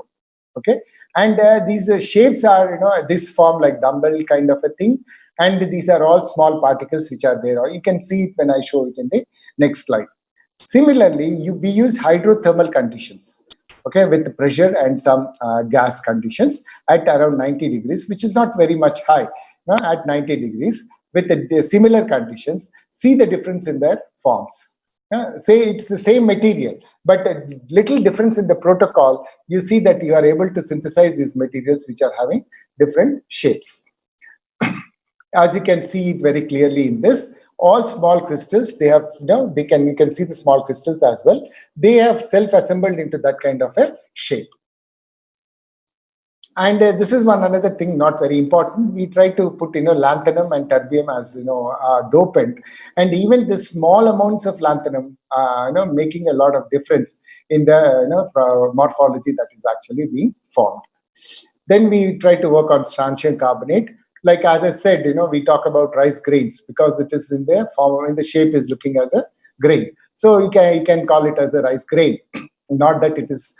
S2: Okay, and these shapes are this form like dumbbell kind of a thing, and these are all small particles which are there. You can see it when I show it in the next slide. Similarly, we use hydrothermal conditions, okay, with pressure and some gas conditions at around 90 degrees, which is not very much high. At 90 degrees with the similar conditions, see the difference in their forms. Say it's the same material, but a little difference in the protocol, you see that you are able to synthesize these materials which are having different shapes. As you can see it very clearly in this, all small crystals, they have, you can see the small crystals as well. They have self-assembled into that kind of a shape. And this is one another thing not very important. We try to put lanthanum and terbium as dopant, and even the small amounts of lanthanum making a lot of difference in the morphology that is actually being formed. Then we try to work on strontium carbonate. Like as I said, we talk about rice grains because it is in the form, in the shape is looking as a grain. So you can call it as a rice grain, not that it is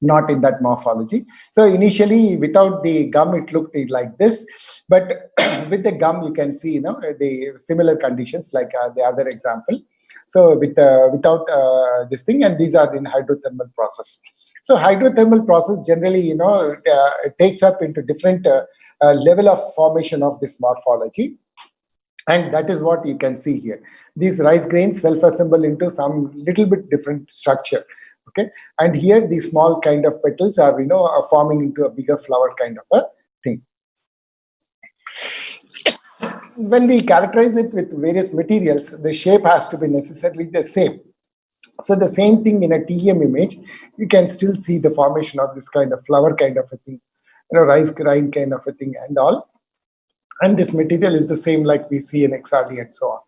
S2: not in that morphology. So initially, without the gum, it looked like this, but with the gum, you can see the similar conditions like the other example. So without this thing, and these are in hydrothermal process. So hydrothermal process generally, takes up into different level of formation of this morphology. And that is what you can see here. These rice grains self-assemble into some little bit different structure. Okay, and here these small kind of petals are are forming into a bigger flower kind of a thing. When we characterize it with various materials, the shape has to be necessarily the same. So the same thing in a TEM image, you can still see the formation of this kind of flower kind of a thing, rice grain kind of a thing and all. And this material is the same like we see in XRD and so on.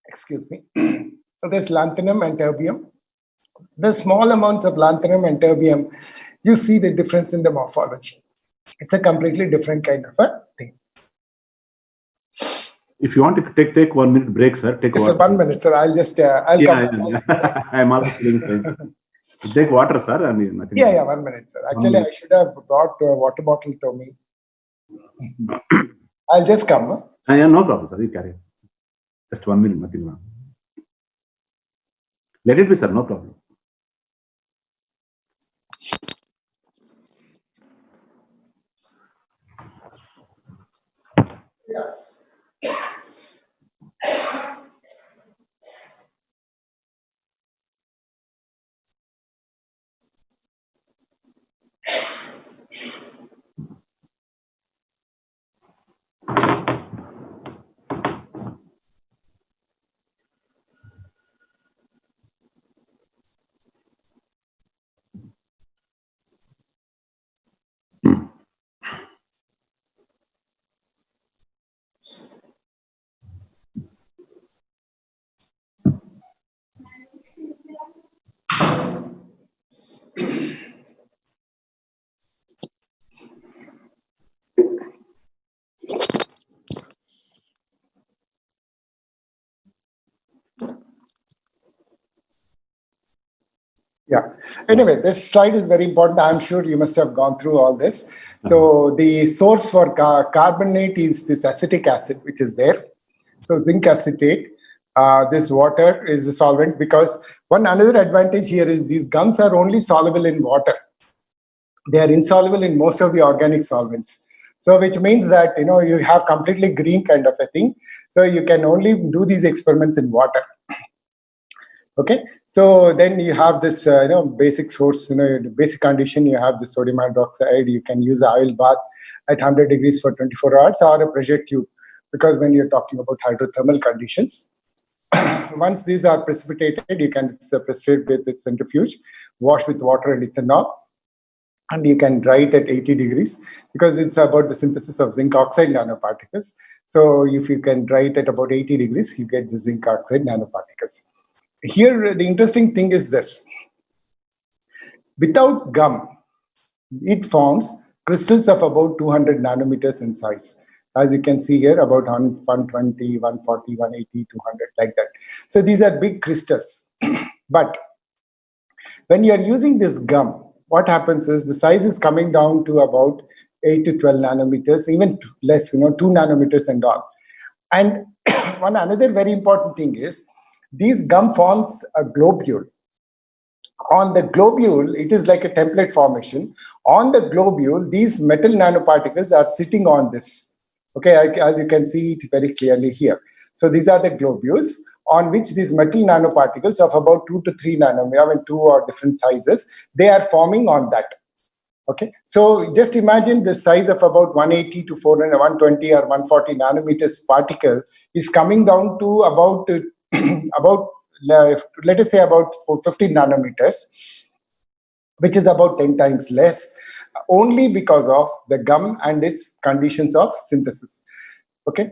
S2: Excuse me. So there's lanthanum and terbium. The small amounts of lanthanum and terbium, you see the difference in the morphology. It's a completely different kind of a thing.
S5: If you want to take 1 minute break, sir, take
S2: water. 1 minute, sir. I'll just, I'll come.
S5: Yeah. I'm also feeling fine. Take water, sir. I mean, nothing.
S2: Yeah, 1 minute, sir. Actually, I should have brought a water bottle to me. I'll just come. Huh?
S5: Yeah, no problem, sir. You carry. Just 1 minute, nothing wrong. Let it be, sir. No problem.
S2: Yeah. Yeah. Anyway, this slide is very important. I'm sure you must have gone through all this. So the source for carbonate is this acetic acid, which is there. So zinc acetate. This water is the solvent, because another advantage here is these gums are only soluble in water. They are insoluble in most of the organic solvents. So which means that, you have completely green kind of a thing. So you can only do these experiments in water. Okay, so then you have this, basic source, the basic condition, you have the sodium hydroxide, you can use oil bath at 100 degrees for 24 hours or a pressure tube, because when you're talking about hydrothermal conditions, once these are precipitated, you can precipitate with the centrifuge, wash with water and ethanol, and you can dry it at 80 degrees, because it's about the synthesis of zinc oxide nanoparticles. So if you can dry it at about 80 degrees, you get the zinc oxide nanoparticles. Here, the interesting thing is this. Without gum, it forms crystals of about 200 nanometers in size. As you can see here, about 120, 140, 180, 200, like that. So these are big crystals. But when you are using this gum, what happens is the size is coming down to about 8 to 12 nanometers, even less, 2 nanometers and all. And another very important thing is, these gum forms a globule. On the globule, it is like a template formation. On the globule, these metal nanoparticles are sitting on this. Okay, as you can see it very clearly here. So these are the globules on which these metal nanoparticles of about 2 to 3 nanometers, 2 or different sizes, they are forming on that. Okay, so just imagine the size of about 180 to 400, 120 or 140 nanometers particle is coming down to about let us say about 15 nanometers, which is about 10 times less, only because of the gum and its conditions of synthesis. Okay.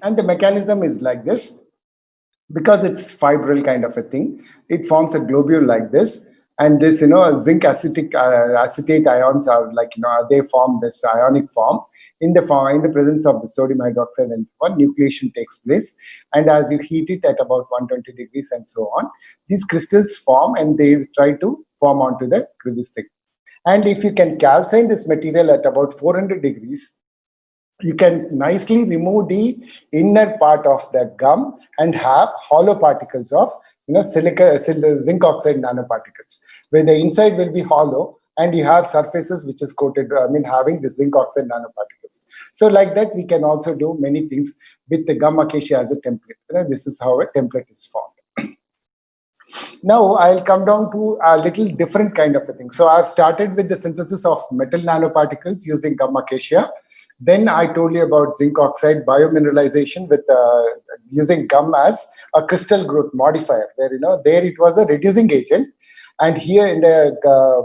S2: And the mechanism is like this. Because it's fibril kind of a thing, it forms a globule like this. And this, zinc acetate ions are like, they form this ionic form. In the presence of the sodium hydroxide and so on, nucleation takes place. And as you heat it at about 120 degrees and so on, these crystals form and they try to form onto this thing. And if you can calcine this material at about 400 degrees, you can nicely remove the inner part of the gum and have hollow particles of zinc oxide nanoparticles, where the inside will be hollow and you have surfaces which is coated, having the zinc oxide nanoparticles. So like that, we can also do many things with the gum acacia as a template. This is how a template is formed. Now I'll come down to a little different kind of a thing. So I've started with the synthesis of metal nanoparticles using gum acacia. Then I told you about zinc oxide biomineralization with using gum as a crystal growth modifier, where there it was a reducing agent, and here in the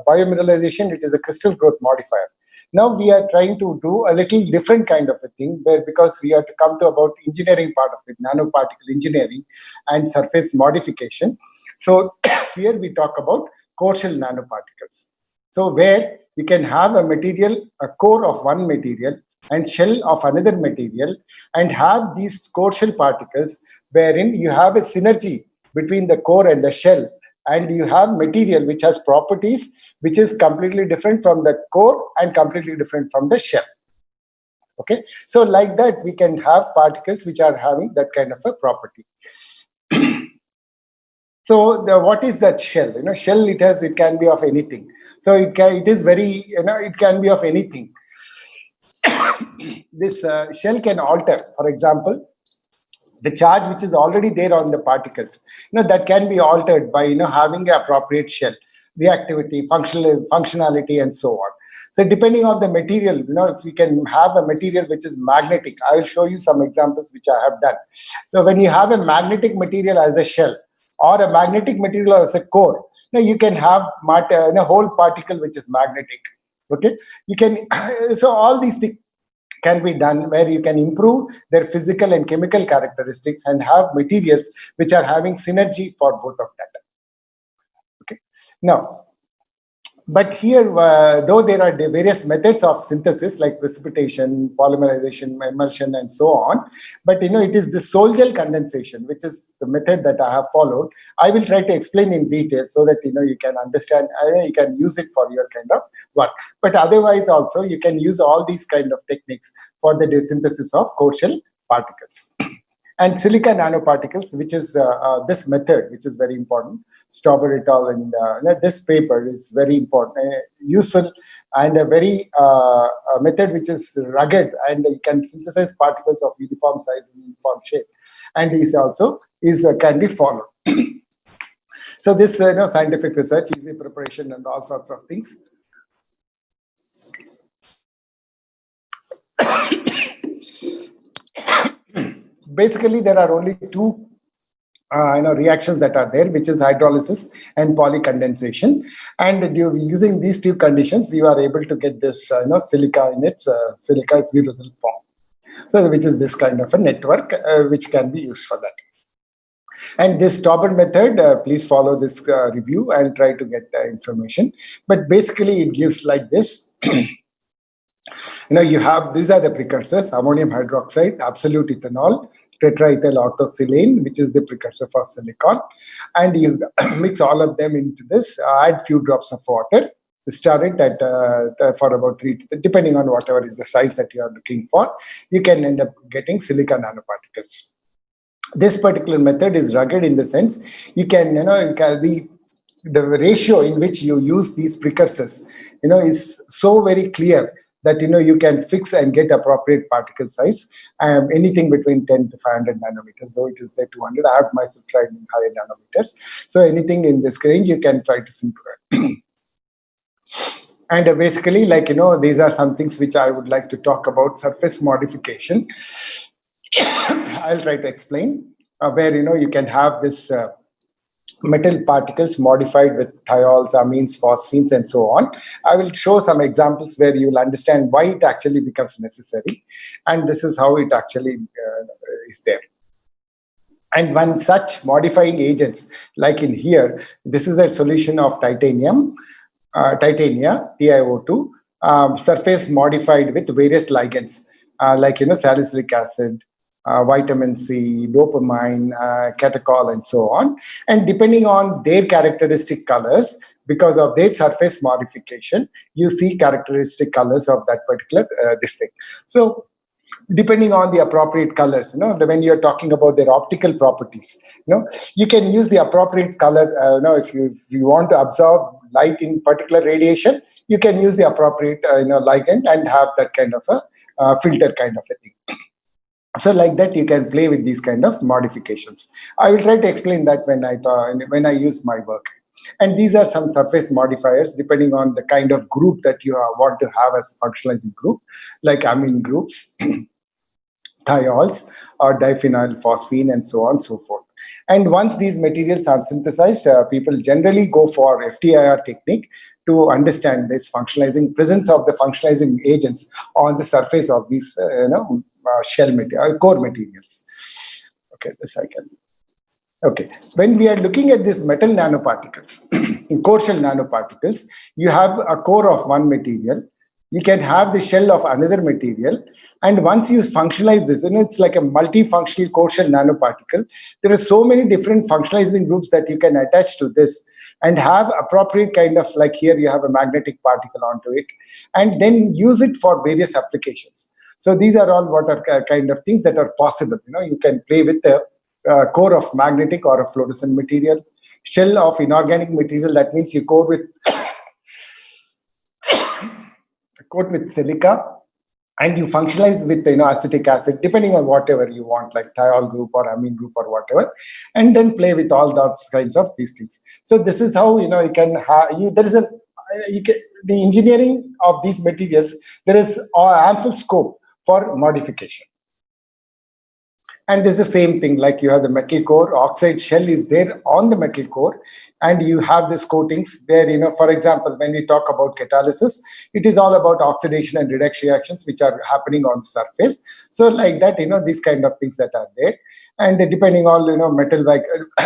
S2: biomineralization it is a crystal growth modifier. Now we are trying to do a little different kind of a thing, where because we have to come to about engineering part of it, nanoparticle engineering and surface modification. So here we talk about core shell nanoparticles. So where you can have a material, a core of one material and shell of another material, and have these core shell particles wherein you have a synergy between the core and the shell, and you have material which has properties which is completely different from the core and completely different from the shell. Okay, so like that we can have particles which are having that kind of a property. So what is that shell? Shell it can be of anything. So it can be of anything. This shell can alter. For example, the charge which is already there on the particles, that can be altered by having an appropriate shell, reactivity, functionality, and so on. So depending on the material, if we can have a material which is magnetic, I will show you some examples which I have done. So when you have a magnetic material as a shell, or a magnetic material as a core, you can have a whole particle which is magnetic. Okay, you can. So all these things can be done where you can improve their physical and chemical characteristics and have materials which are having synergy for both of that. Okay. Now, But here, though there are various methods of synthesis like precipitation, polymerization, emulsion, and so on, but it is the sol gel condensation, which is the method that I have followed. I will try to explain in detail so that you can understand, you can use it for your kind of work. But otherwise also you can use all these kind of techniques for the synthesis of core shell particles. And silica nanoparticles, which is this method, which is very important. Stauber et al. And this paper is very important, useful, and a very method which is rugged and can synthesize particles of uniform size and uniform shape, and is also can be followed. So this scientific research, easy preparation, and all sorts of things. Basically, there are only two reactions that are there, which is hydrolysis and polycondensation. And using these two conditions, you are able to get this silica in its silica 0 form. So, which is this kind of a network which can be used for that. And this Stauber method, please follow this review and try to get information. But basically, it gives like this. You have, these are the precursors: ammonium hydroxide, absolute ethanol, tetraethyl orthosilane, which is the precursor for silicon. And you mix all of them into this, add few drops of water, stir it at for about 3, depending on whatever is the size that you are looking for, you can end up getting silica nanoparticles. This particular method is rugged in the sense you can, the ratio in which you use these precursors, is so very clear that you can fix and get appropriate particle size, anything between 10 to 500 nanometers, though it is there 200. I have myself tried in higher nanometers. So anything in this range you can try to simplify. And basically, these are some things which I would like to talk about. Surface modification. I'll try to explain where you can have this metal particles modified with thiols, amines, phosphines, and so on. I will show some examples where you will understand why it actually becomes necessary, and this is how it actually is there. And one such modifying agents, like in here, this is a solution of titania, TiO2, surface modified with various ligands, like salicylic acid, vitamin C, dopamine, catechol, and so on. And depending on their characteristic colors, because of their surface modification, you see characteristic colors of that particular this thing. So depending on the appropriate colors, when you're talking about their optical properties, you can use the appropriate color. If you want to absorb light in particular radiation, you can use the appropriate ligand and have that kind of a filter kind of a thing. So like that, you can play with these kind of modifications. I will try to explain that when I use my work. And these are some surface modifiers depending on the kind of group that you want to have as a functionalizing group, like amine groups, thiols, or diphenyl phosphine, and so on and so forth. And once these materials are synthesized, people generally go for FTIR technique to understand this presence of the functionalizing agents on the surface of these shell material, core materials. Okay, this I can. Okay, when we are looking at these metal nanoparticles, core shell nanoparticles, you have a core of one material. You can have the shell of another material. And once you functionalize this, it's like a multifunctional core shell nanoparticle. There are so many different functionalizing groups that you can attach to this and have appropriate kind of, like here you have a magnetic particle onto it, and then use it for various applications. So these are all what are kind of things that are possible. You can play with the core of magnetic or a fluorescent material, shell of inorganic material. That means you coat with silica, and you functionalize with acetic acid, depending on whatever you want, like thiol group or amine group or whatever, and then play with all those kinds of these things. So this is how you can have. The engineering of these materials, there is ample scope for modification. And this is the same thing, like you have the metal core, oxide shell is there on the metal core, and you have these coatings where, for example, when we talk about catalysis, it is all about oxidation and redox reactions which are happening on the surface. So like that, these kind of things that are there. And depending on, metal, like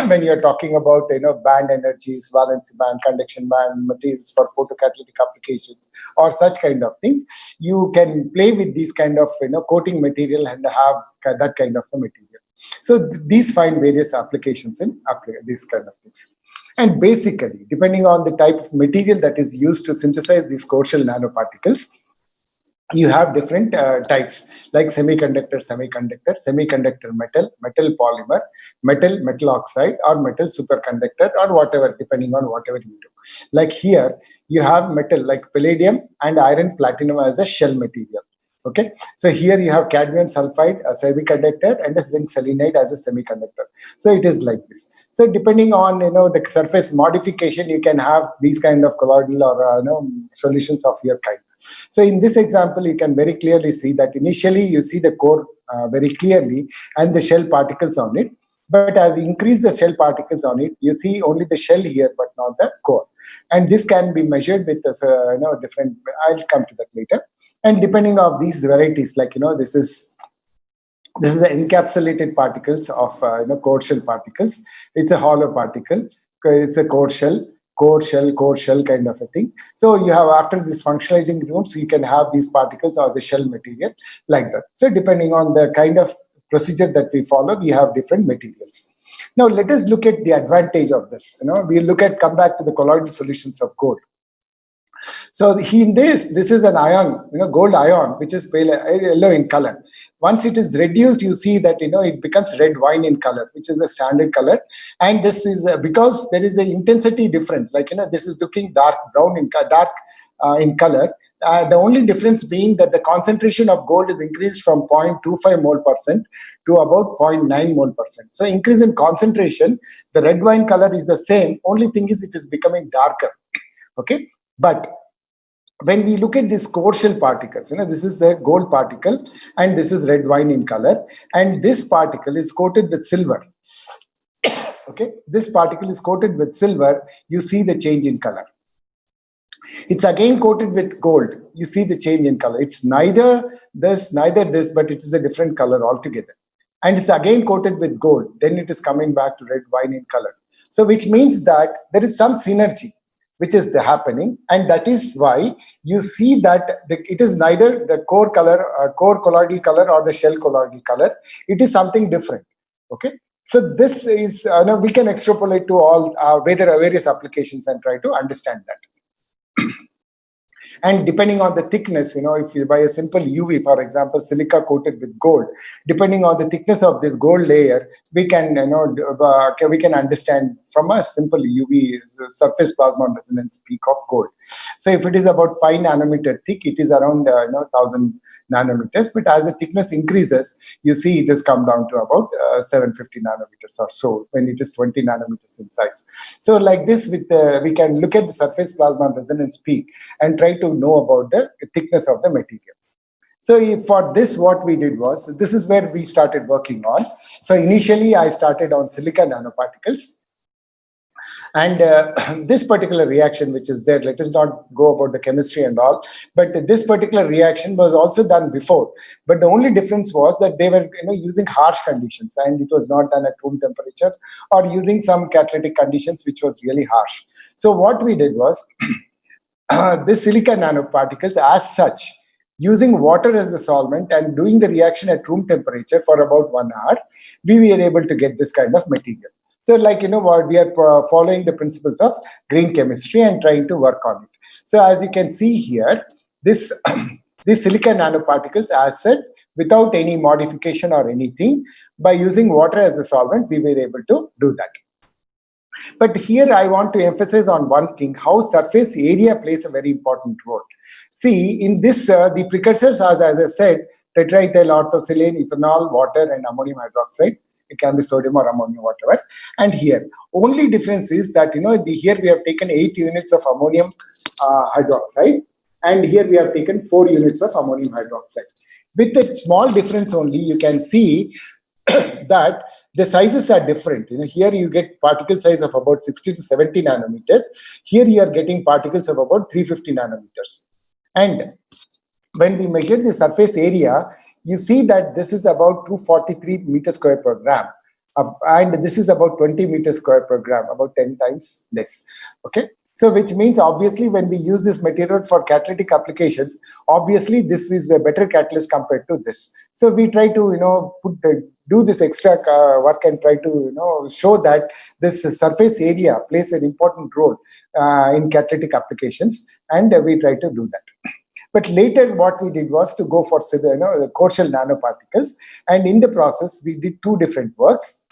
S2: when you're talking about, band energies, valency band, conduction band, materials for photocatalytic applications, or such kind of things, you can play with these kind of, coating material and have that kind of a material. So these find various applications in these kind of things. And basically, depending on the type of material that is used to synthesize these core shell nanoparticles, you have different types, like semiconductor, metal, polymer, metal oxide, or metal superconductor, or whatever, depending on whatever you do. Like here, you have metal like palladium and iron platinum as a shell material. Okay, so here you have cadmium sulfide, a semiconductor, and a zinc selenide as a semiconductor. So it is like this. So depending on the surface modification, you can have these kind of colloidal or solutions of your kind. So in this example, you can very clearly see that initially you see the core very clearly and the shell particles on it. But as you increase the shell particles on it, you see only the shell here, but not the core. And this can be measured with different. I'll come to that later. And depending on these varieties, like this is the encapsulated particles of core shell particles. It's a hollow particle. It's a core shell kind of a thing. So you have, after this functionalizing rooms, you can have these particles or the shell material like that. So depending on the kind of procedure that we follow, we have different materials. Now let us look at the advantage of this. We'll come back to the colloidal solutions of gold. So in this is an ion, gold ion, which is pale yellow in color. Once it is reduced, you see that it becomes red wine in color, which is the standard color. And this is because there is an intensity difference. Like this is looking dark brown in color. The only difference being that the concentration of gold is increased from 0.25 mole% to about 0.9 mole%. So increase in concentration, the red wine color is the same. Only thing is it is becoming darker. Okay, but when we look at these core shell particles, this is the gold particle and this is red wine in color, and this particle is coated with silver. Okay, this particle is coated with silver. You see the change in color. It's again coated with gold. You see the change in color. It's neither this, but it is a different color altogether. And it's again coated with gold. Then it is coming back to red wine in color. So which means that there is some synergy which is happening, and that is why you see that it is neither the core color, core colloidal color, or the shell colloidal color. It is something different. Okay, so this is we can extrapolate to all various applications and try to understand that. And depending on the thickness, if you buy a simple UV, for example, silica coated with gold, depending on the thickness of this gold layer, we can we can understand from a simple UV surface plasmon resonance peak of gold. So if it is about 5 nanometer thick, it is around 1000 nanometers. But as the thickness increases, you see it has come down to about 750 nanometers or so when it is 20 nanometers in size. So like this, with we can look at the surface plasmon resonance peak and try to know about the thickness of the material. So for this, what we did was, this is where we started working on. So initially, I started on silica nanoparticles. And this particular reaction, which is there, let us not go about the chemistry and all, but this particular reaction was also done before. But the only difference was that they were using harsh conditions, and it was not done at room temperature, or using some catalytic conditions, which was really harsh. So what we did was, this silica nanoparticles as such, using water as the solvent and doing the reaction at room temperature for about 1 hour, we were able to get this kind of material. So like, what we are following the principles of green chemistry and trying to work on it. So as you can see here, this these silica nanoparticles as such, without any modification or anything, by using water as a solvent, we were able to do that. But here I want to emphasize on one thing, how surface area plays a very important role. See, in this, the precursors are, as I said, tetraethyl orthosilane, ethanol, water, and ammonium hydroxide. It can be sodium or ammonia, whatever. And here, only difference is that, here we have taken 8 units of ammonium hydroxide, and here we have taken 4 units of ammonium hydroxide. With a small difference only, you can see that the sizes are different. Here you get particle size of about 60 to 70 nanometers. Here you are getting particles of about 350 nanometers. And when we measure the surface area, you see that this is about 243 meters square per gram. And this is about 20 meters square per gram, about 10 times less. Okay. So which means obviously when we use this material for catalytic applications, obviously this is a better catalyst compared to this. So we try to, do this extra work and try to, show that this surface area plays an important role in catalytic applications, and we try to do that. But later what we did was to go for the core shell nanoparticles, and in the process we did two different works.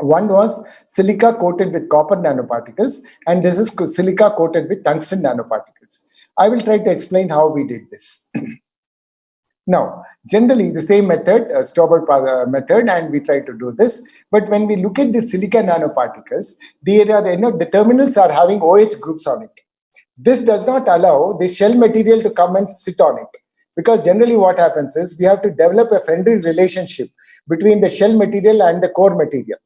S2: One was silica coated with copper nanoparticles, and this is silica coated with tungsten nanoparticles. I will try to explain how we did this. Now, generally the same method, Stauber method, and we try to do this. But when we look at the silica nanoparticles, the terminals are having OH groups on it. This does not allow the shell material to come and sit on it, because generally what happens is we have to develop a friendly relationship between the shell material and the core material.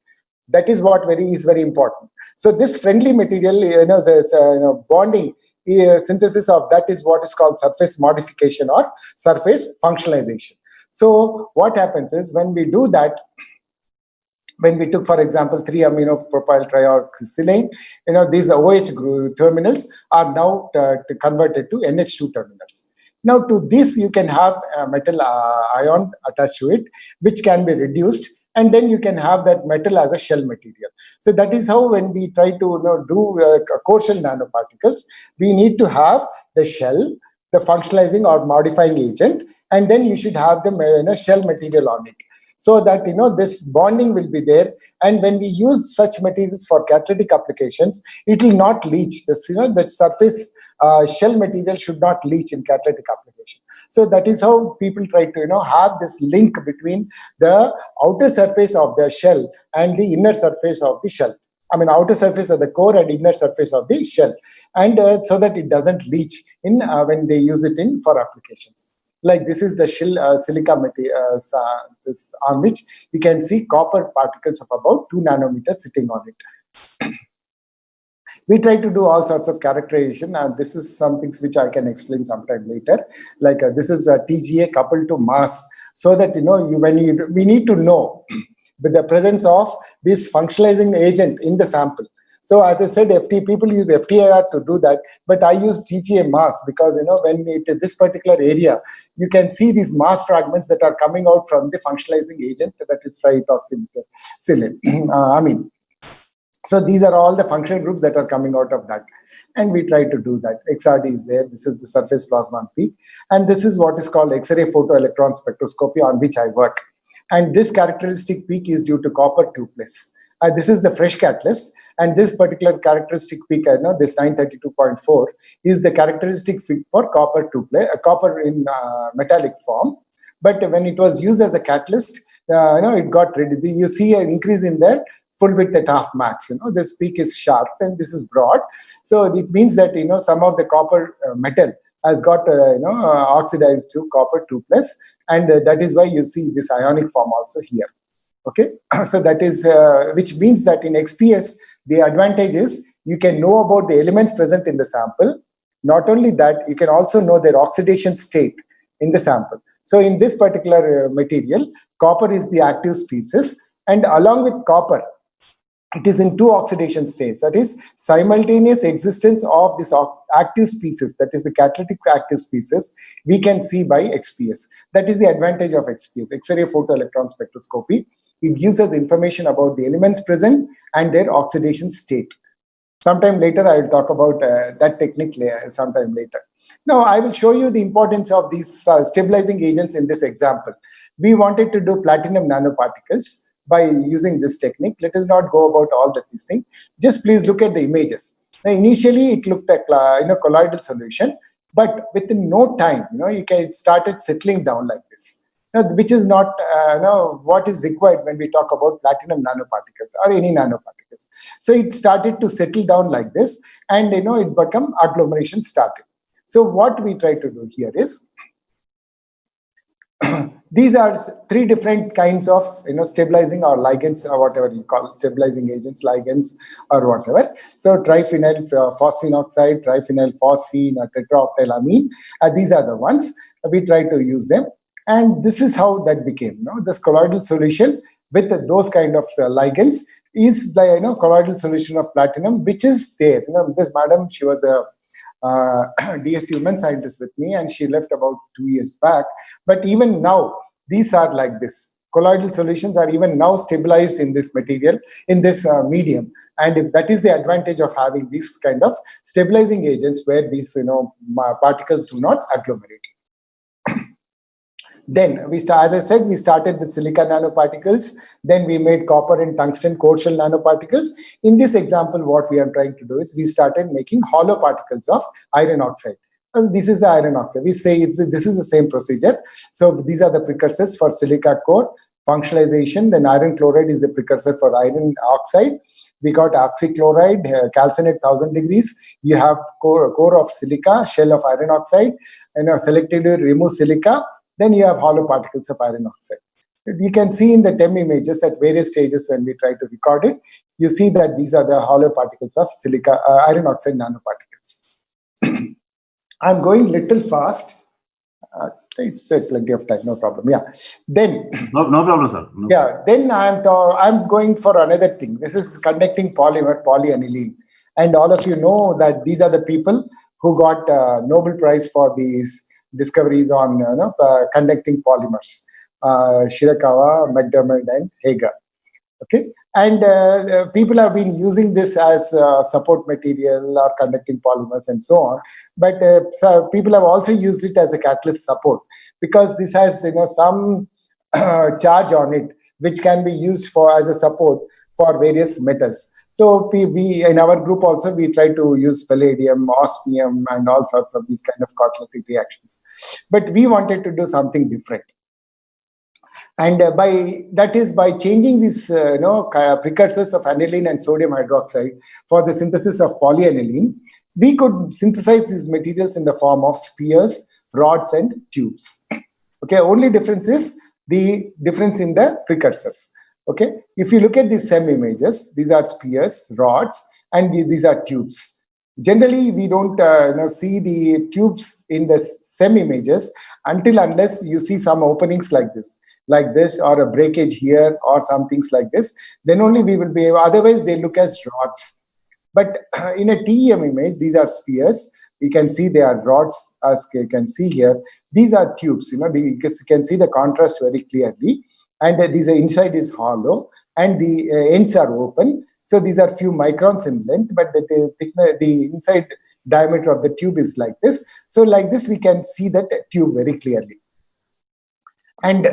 S2: That is what is very important. So this friendly material, bonding, synthesis of that is what is called surface modification or surface functionalization. So what happens is when we do that, when we took, for example, 3-amino-propyl trioxylane, these OH group terminals are now converted to NH2 terminals. Now to this you can have a metal ion attached to it, which can be reduced, and then you can have that metal as a shell material. So that is how when we try to do core shell nanoparticles, we need to have the shell, the functionalizing or modifying agent, and then you should have the shell material on it. So that this bonding will be there, and when we use such materials for catalytic applications, it will not leach. The surface shell material should not leach in catalytic application. So that is how people try to have this link between the outer surface of the shell and the inner surface of the shell. I mean, outer surface of the core and inner surface of the shell, and so that it doesn't leach in when they use it in for applications. Like this is the silica material, on which you can see copper particles of about 2 nanometers sitting on it. We try to do all sorts of characterization, and this is some things which I can explain sometime later. Like this is a TGA coupled to mass, so that we need to know with the presence of this functionalizing agent in the sample. So as I said, people use FTIR to do that, but I use TGA mass because when this particular area, you can see these mass fragments that are coming out from the functionalizing agent, that is triethoxylene. So these are all the functional groups that are coming out of that, and we try to do that. XRD is there. This is the surface plasma peak, and this is what is called X-ray photoelectron spectroscopy, on which I work. And this characteristic peak is due to copper 2+. This is the fresh catalyst, and this particular characteristic peak, this 932.4, is the characteristic peak for copper 2+, copper in metallic form. But when it was used as a catalyst, it got ready. You see an increase in there, full width at half max. This peak is sharp and this is broad. So it means that some of the copper metal has got oxidized to copper 2+, and that is why you see this ionic form also here. Okay, so that is which means that in XPS the advantage is you can know about the elements present in the sample. Not only that, you can also know their oxidation state in the sample. So in this particular material, copper is the active species, and along with copper, it is in 2 oxidation states. That is simultaneous existence of this active species, that is the catalytic active species, we can see by XPS. That is the advantage of XPS, X-ray photoelectron spectroscopy. It gives us information about the elements present and their oxidation state. Sometime later, I will talk about that technique sometime later. Now, I will show you the importance of these stabilizing agents in this example. We wanted to do platinum nanoparticles by using this technique. Let us not go about all these things. Just please look at the images. Now, initially, it looked like colloidal solution, but within no time, it started settling down like this. Which is not what is required when we talk about platinum nanoparticles or any nanoparticles. So it started to settle down like this, and it become agglomeration started. So what we try to do here is these are three different kinds of stabilizing or ligands or whatever you call it, stabilizing agents, ligands or whatever. So triphenyl phosphenoxide, triphenyl phosphine, or tetraoctylamine, these are the ones we try to use them. And this is how that became. This colloidal solution with those kind of ligands is the colloidal solution of platinum, which is there. This madam, she was a DS human scientist with me, and she left about 2 years back. But even now, these are like this. Colloidal solutions are even now stabilized in this material, in this medium. And that is the advantage of having these kind of stabilizing agents where these particles do not agglomerate. Then as I said, we started with silica nanoparticles. Then we made copper and tungsten core shell nanoparticles. In this example, what we are trying to do is we started making hollow particles of iron oxide. This is the iron oxide. We say this is the same procedure. So these are the precursors for silica core. Functionalization, then iron chloride is the precursor for iron oxide. We got oxychloride, calcinate 1000 degrees. You have core of silica, shell of iron oxide, and selectively remove silica. Then you have hollow particles of iron oxide. You can see in the TEM images at various stages when we try to record it, you see that these are the hollow particles of silica, iron oxide nanoparticles. I'm going little fast. It's plenty of time, no problem. Yeah. Then
S5: no problem, sir. No
S2: yeah. Then I'm going for another thing. This is conducting polymer, polyaniline, and all of you know that these are the people who got Nobel Prize for these discoveries on conducting polymers, Shirakawa, McDermott, and Hager. Okay, and people have been using this as support material or conducting polymers and so on. But so people have also used it as a catalyst support because this has some charge on it, which can be used as a support for various metals. So we in our group also, we try to use palladium, osmium, and all sorts of these kind of catalytic reactions. But we wanted to do something different. And by changing these precursors of aniline and sodium hydroxide for the synthesis of polyaniline, we could synthesize these materials in the form of spheres, rods, and tubes. Okay, only difference is the difference in the precursors. Okay, if you look at these SEM images, these are spheres, rods, and these are tubes. Generally, we don't see the tubes in the SEM images unless you see some openings like this, or a breakage here, or some things like this. Then only we will be able. Otherwise, they look as rods. But in a TEM image, these are spheres. You can see they are rods, as you can see here. These are tubes. You can see the contrast very clearly. And these inside is hollow, and the ends are open. So these are few microns in length, but the inside diameter of the tube is like this. So like this, we can see that tube very clearly. And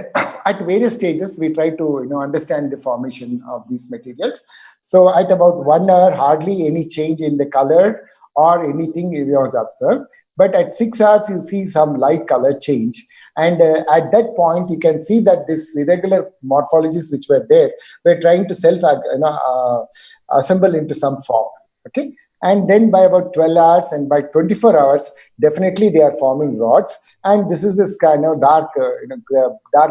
S2: at various stages, we try to understand the formation of these materials. So at about 1 hour, hardly any change in the color or anything was observed. But at 6 hours, you see some light color change. And at that point, you can see that this irregular morphologies which were there, were trying to assemble into some form. Okay, and then by about 12 hours and by 24 hours, definitely they are forming rods. And this is this kind of dark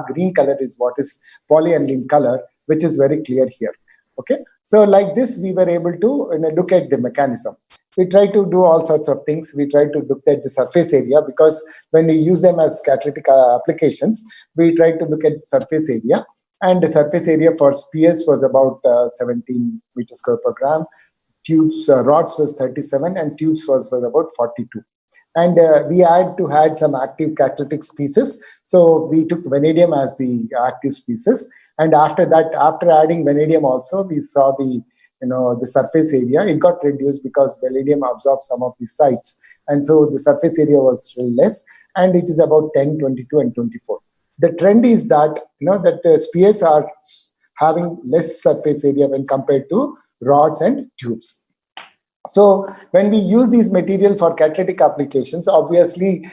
S2: green color is what is polyaniline color, which is very clear here. Okay, so like this, we were able to look at the mechanism. We try to do all sorts of things. We try to look at the surface area, because when we use them as catalytic applications, we try to look at the surface area. And the surface area for spheres was about 17 meters square per gram. Tubes, rods was 37, and tubes was about 42. And we had to add some active catalytic species. So we took vanadium as the active species. And after that, after adding vanadium also, we saw the surface area, it got reduced because vanadium absorbs some of the sites. And so the surface area was still less, and it is about 10, 22, and 24. The trend is that, that spheres are having less surface area when compared to rods and tubes. So when we use these material for catalytic applications, obviously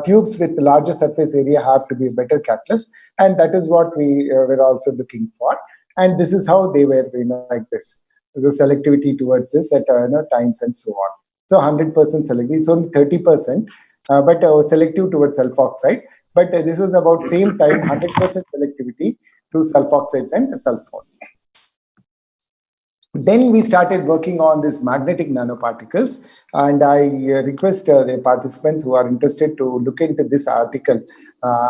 S2: tubes with larger surface area have to be a better catalyst. And that is what we were also looking for. And this is how they were, like this. The selectivity towards this at times and so on. So 100% selectivity, it's only 30%, but selective towards sulfoxide. but this was about same time 100% selectivity to sulfoxides and sulfone. Then we started working on these magnetic nanoparticles, and I request the participants who are interested to look into this article,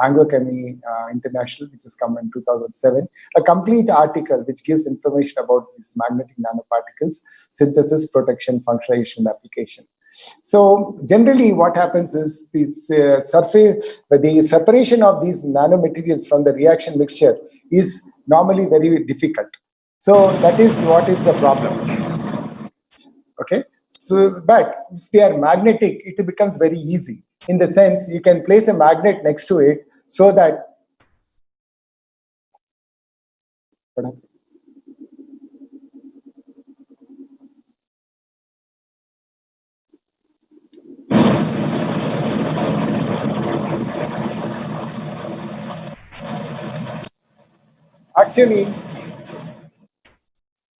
S2: Anglo-Chemie International, which has come in 2007, a complete article which gives information about these magnetic nanoparticles, synthesis, protection, functionalization, application. So generally what happens is this the separation of these nanomaterials from the reaction mixture is normally very difficult. So that is what is the problem. Okay. So, but if they are magnetic, it becomes very easy. In the sense, you can place a magnet next to it so that.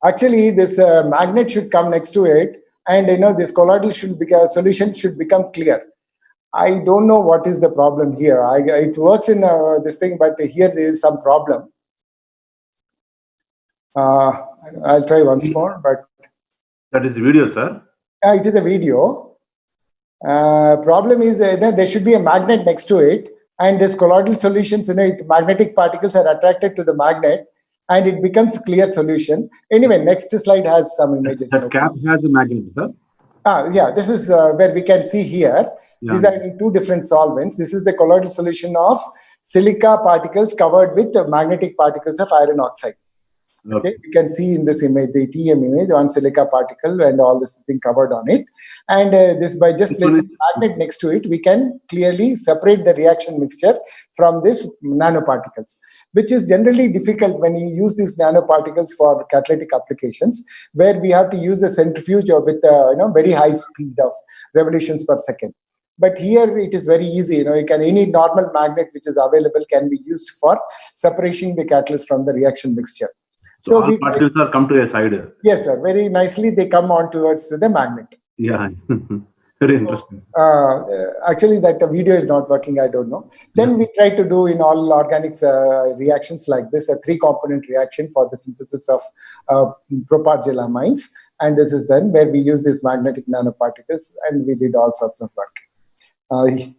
S2: Actually, this magnet should come next to it, and this colloidal solution should become clear. I don't know what is the problem here. It works in this thing, but here there is some problem. I'll try once more, but
S5: that is video, sir.
S2: It is a video. Problem is there should be a magnet next to it, and this colloidal solutions, magnetic particles are attracted to the magnet, and it becomes a clear solution. Anyway, next slide has some images.
S5: That cap has a magnet, sir.
S2: Yeah, this is where we can see here. Yeah. These are in two different solvents. This is the colloidal solution of silica particles covered with the magnetic particles of iron oxide. Okay, you can see in this image, the TM image, one silica particle and all this thing covered on it. And this, by just placing a magnet next to it, we can clearly separate the reaction mixture from this nanoparticles, which is generally difficult when you use these nanoparticles for catalytic applications, where we have to use a centrifuge or with very high speed of revolutions per second. But here it is very easy. You can, any normal magnet which is available can be used for separating the catalyst from the reaction mixture.
S5: So all particles are come to a side.
S2: Yes, sir. Very nicely, they come on towards the magnet.
S5: Yeah, very interesting.
S2: Actually, that video is not working. I don't know. Then we try to do in all organic reactions like this, a 3-component reaction for the synthesis of propargylamines. And this is then where we use these magnetic nanoparticles, and we did all sorts of work.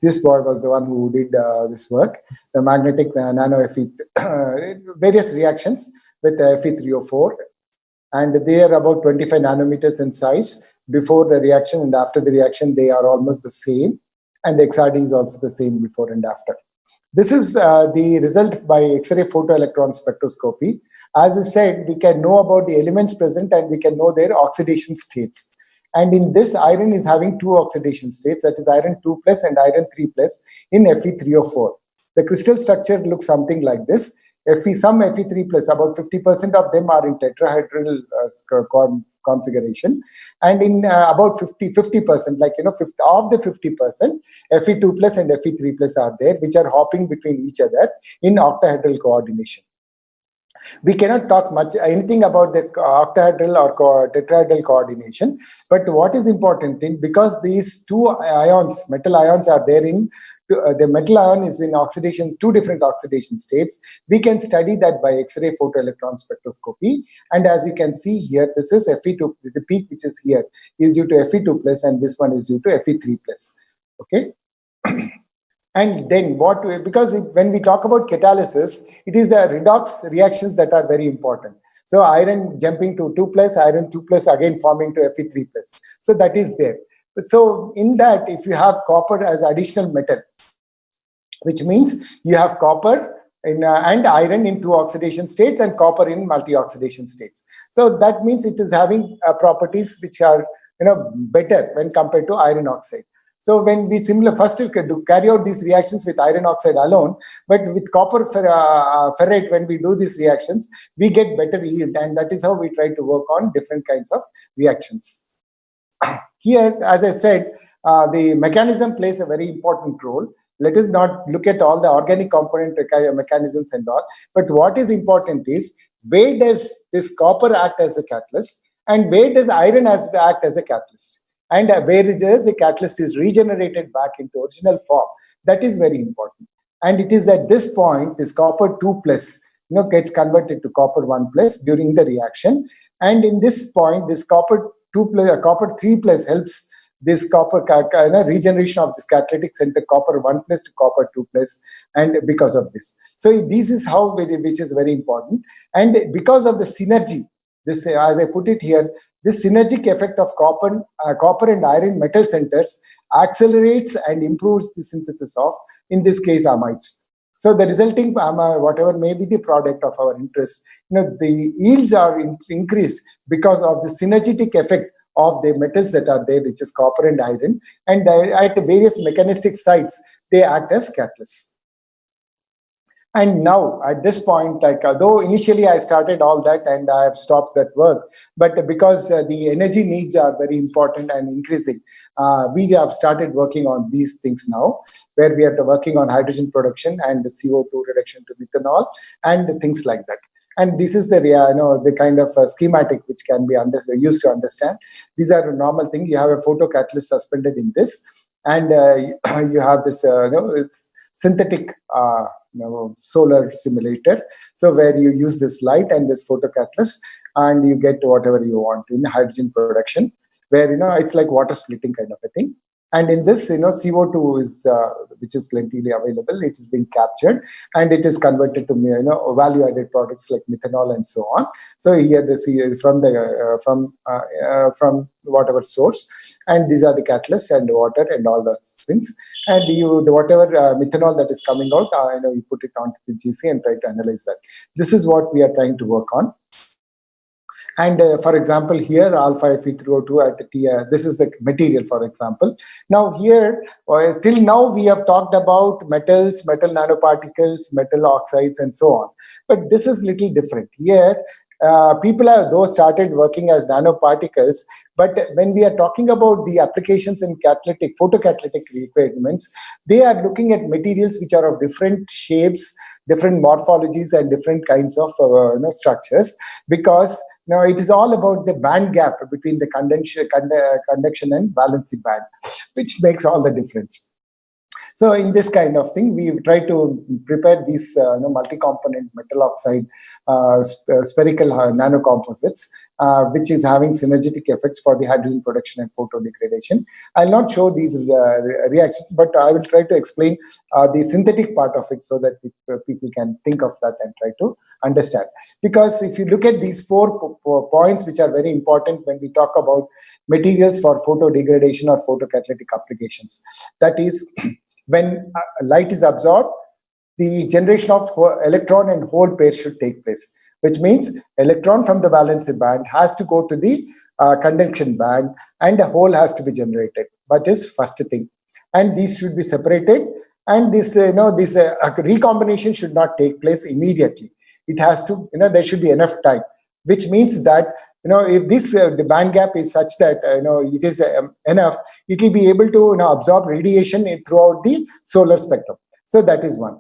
S2: This boy was the one who did this work, the magnetic nano Fe, various reactions with Fe3O4, and they are about 25 nanometers in size. Before the reaction and after the reaction, they are almost the same, and the XRD is also the same before and after. This is the result by X-ray photoelectron spectroscopy. As I said, we can know about the elements present and we can know their oxidation states. And in this, iron is having 2 oxidation states, that is iron 2+ and iron 3+ in Fe3O4. The crystal structure looks something like this. Some Fe3+, about 50% of them are in tetrahedral configuration, and in about 50%, like of the 50%, Fe2+ and Fe3+ are there, which are hopping between each other in octahedral coordination. We cannot talk much anything about the octahedral or tetrahedral coordination, but what is important because these 2 ions, metal ions, are there in the metal ion is in oxidation, 2 different oxidation states. We can study that by X-ray photoelectron spectroscopy, and as you can see here, this is Fe2. The peak which is here is due to Fe2+, and this one is due to Fe3+. Okay. And then because when we talk about catalysis, it is the redox reactions that are very important. So iron jumping to 2+, iron 2+ again forming to Fe3+. So that is there. So in that, if you have copper as additional metal, which means you have copper and iron in 2 oxidation states and copper in multi-oxidation states. So that means it is having properties which are better when compared to iron oxide. So when we first carry out these reactions with iron oxide alone, but with copper ferrite, when we do these reactions, we get better yield, and that is how we try to work on different kinds of reactions. Here, as I said, the mechanism plays a very important role. Let us not look at all the organic component mechanisms and all, but what is important is where does this copper act as a catalyst, and where does iron act as a catalyst? And where the catalyst is regenerated back into original form. That is very important. And it is at this point, this copper 2 plus, gets converted to copper 1 plus during the reaction. And in this point, this copper 2 plus, copper 3 plus helps this copper regeneration of this catalytic center copper 1 plus to copper 2 plus, and because of this. So this is how, which is very important. And because of the synergy, this, as I put it here, this synergic effect of copper and iron metal centers accelerates and improves the synthesis of, in this case, amides. So the resulting whatever may be the product of our interest, the yields are increased because of the synergetic effect of the metals that are there, which is copper and iron, and at various mechanistic sites, they act as catalysts. And now, at this point, though initially I started all that and I have stopped that work, but because the energy needs are very important and increasing, we have started working on these things now, where we are working on hydrogen production and the CO2 reduction to methanol and things like that. And this is the kind of schematic which can be used to understand. These are a normal thing. You have a photocatalyst suspended in this, and you have this it's synthetic solar simulator. So where you use this light and this photocatalyst, and you get whatever you want in hydrogen production, where it's like water splitting kind of a thing. And in this, CO2 is which is plentifully available. It is being captured and it is converted to value-added products like methanol and so on. So here this from whatever source, and these are the catalysts and water and all those things. And whatever methanol that is coming out, you put it onto the GC and try to analyze that. This is what we are trying to work on. And for example, here alpha Fe3O2 at T, this is the material, for example. Now here, till now we have talked about metals, metal nanoparticles, metal oxides, and so on. But this is little different. Here, people have though started working as nanoparticles, but when we are talking about the applications in photocatalytic requirements, they are looking at materials which are of different shapes, different morphologies, and different kinds of structures, because now it is all about the band gap between the conduction and valency band, which makes all the difference. So in this kind of thing, we try to prepare these multi-component metal oxide spherical nanocomposites, which is having synergetic effects for the hydrogen production and photodegradation. I'll not show these reactions, but I will try to explain the synthetic part of it so that people can think of that and try to understand. Because if you look at these 4 points, which are very important when we talk about materials for photodegradation or photocatalytic applications, that is, when light is absorbed, the generation of electron and hole pair should take place, which means electron from the valency band has to go to the conduction band and a hole has to be generated. That is first thing. And these should be separated, and this recombination should not take place immediately. It has to, there should be enough time, which means that if this the band gap is such that it is enough, it will be able to absorb radiation throughout the solar spectrum. So that is one.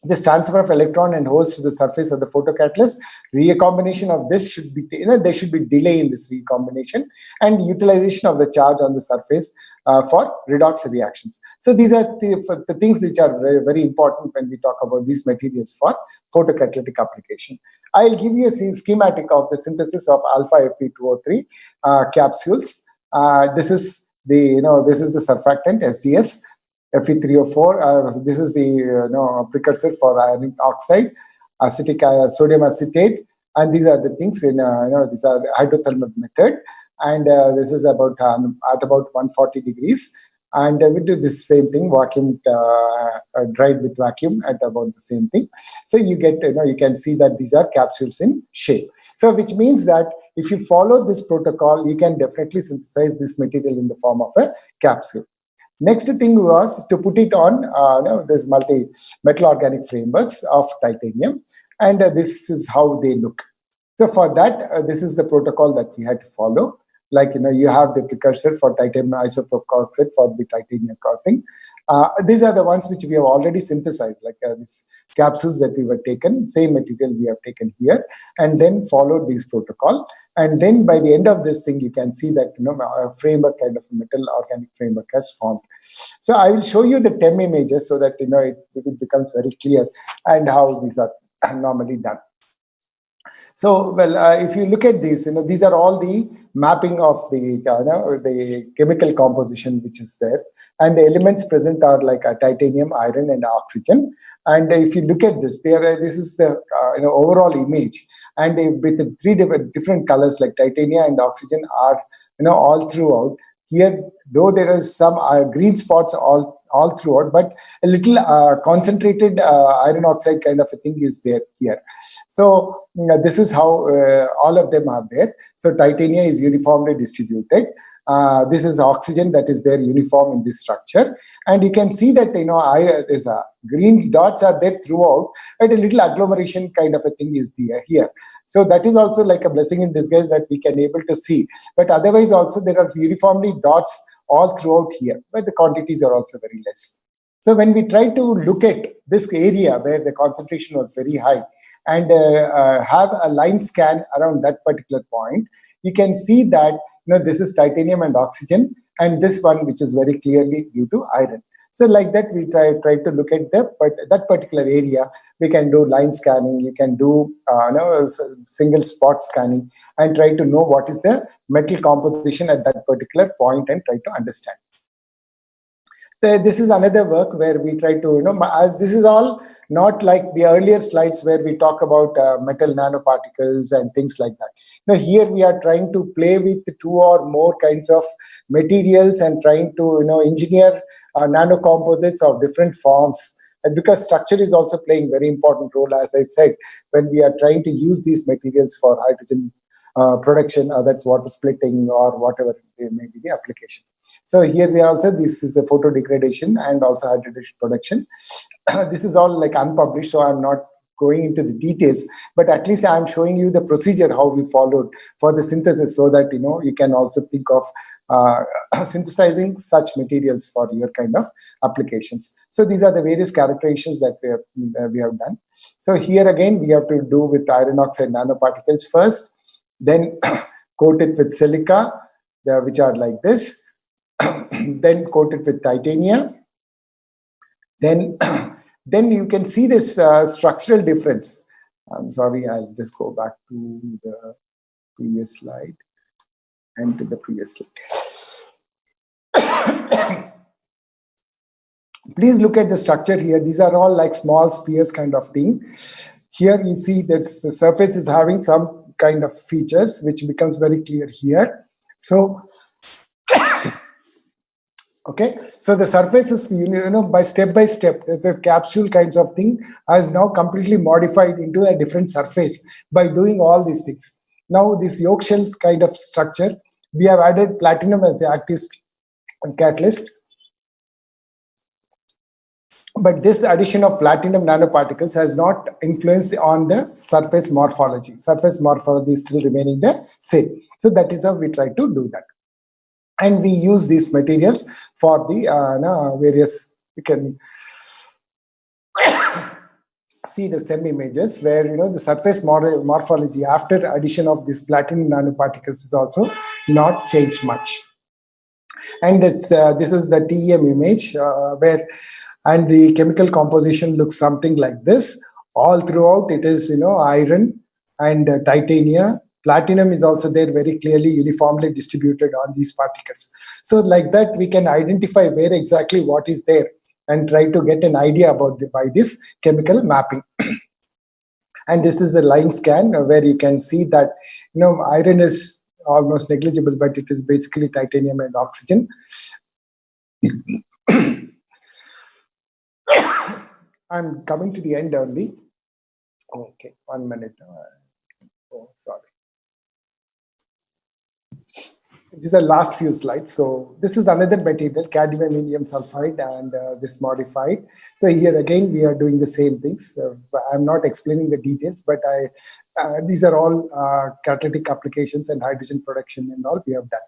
S2: This transfer of electron and holes to the surface of the photocatalyst, recombination of this should be, there should be delay in this recombination, and utilization of the charge on the surface for redox reactions. So these are the things which are very, very important when we talk about these materials for photocatalytic application. I'll give you a schematic of the synthesis of alpha Fe2O3 capsules. This is the surfactant SDS. Fe3O4. This is the precursor for iron oxide, sodium acetate, and these are the things in these are hydrothermal method, and this is about at about 140 degrees, and we do this same thing, vacuum dried with vacuum at about the same thing. So you get you can see that these are capsules in shape. So which means that if you follow this protocol, you can definitely synthesize this material in the form of a capsule. Next thing was to put it on this multi-metal organic frameworks of titanium, and this is how they look. So for that, this is the protocol that we had to follow. Like, you have the precursor for titanium isoprocoxide for the titanium coating. These are the ones which we have already synthesized, like these capsules that we were taken, same material we have taken here, and then followed this protocol. And then by the end of this thing, you can see that a framework kind of a metal organic framework has formed. So I will show you the TEM images so that it becomes very clear and how these are normally done. So, well, if you look at these, these are all the mapping of the chemical composition which is there, and the elements present are like titanium, iron, and oxygen. And if you look at this, this is the overall image, and with the three different colors like titanium and oxygen are all throughout. Here, though there is some green spots all throughout, but a little concentrated iron oxide kind of a thing is there here. So this is how all of them are there. So titanium is uniformly distributed. This is oxygen that is there uniform in this structure, and you can see that there's green dots are there throughout, but a little agglomeration kind of a thing is there here. So that is also like a blessing in disguise that we can able to see. But otherwise also there are uniformly dots all throughout here, but the quantities are also very less. So when we try to look at this area where the concentration was very high and have a line scan around that particular point, you can see that this is titanium and oxygen, and this one which is very clearly due to iron. So like that, we try to look at that particular area. We can do line scanning. You can do single spot scanning and try to know what is the metal composition at that particular point and try to understand. This is another work where we try to, this is all not like the earlier slides where we talk about metal nanoparticles and things like that. Here we are trying to play with two or more kinds of materials and trying to, engineer nanocomposites of different forms. And because structure is also playing very important role, as I said, when we are trying to use these materials for hydrogen production, that's water splitting or whatever may be the application. So here we also, this is a photo degradation and also hydrogen production. This is all like unpublished, so I'm not going into the details, but at least I'm showing you the procedure, how we followed for the synthesis, so that, you can also think of synthesizing such materials for your kind of applications. So these are the various characterizations that we have done. So here again, we have to do with iron oxide nanoparticles first, then coat it with silica, which are like this. Then coat it with titanium. Then you can see this structural difference. I'm sorry, I'll just go back to the previous slide and to the previous slide. Please look at the structure here. These are all like small spheres kind of thing. Here you see that the surface is having some kind of features which becomes very clear here. So okay, so the surface is, by step, there's a capsule kinds of thing has now completely modified into a different surface by doing all these things. Now this yolk shell kind of structure, we have added platinum as the active catalyst. But this addition of platinum nanoparticles has not influenced on the surface morphology. Surface morphology is still remaining the same. So that is how we try to do that. And we use these materials for the various, you can see the SEM images where, the surface morphology after addition of this platinum nanoparticles is also not changed much. And this is the TEM image where, and the chemical composition looks something like this. All throughout it is, iron and titanium. Platinum is also there, very clearly uniformly distributed on these particles. So like that, we can identify where exactly what is there and try to get an idea about by this chemical mapping. And this is the line scan where you can see that, iron is almost negligible, but it is basically titanium and oxygen. I'm coming to the end only. Okay, 1 minute. Oh, sorry. These are last few slides. So this is another material, cadmium indium sulfide, and this modified. So here again, we are doing the same things. I'm not explaining the details, but these are all catalytic applications and hydrogen production and all we have done.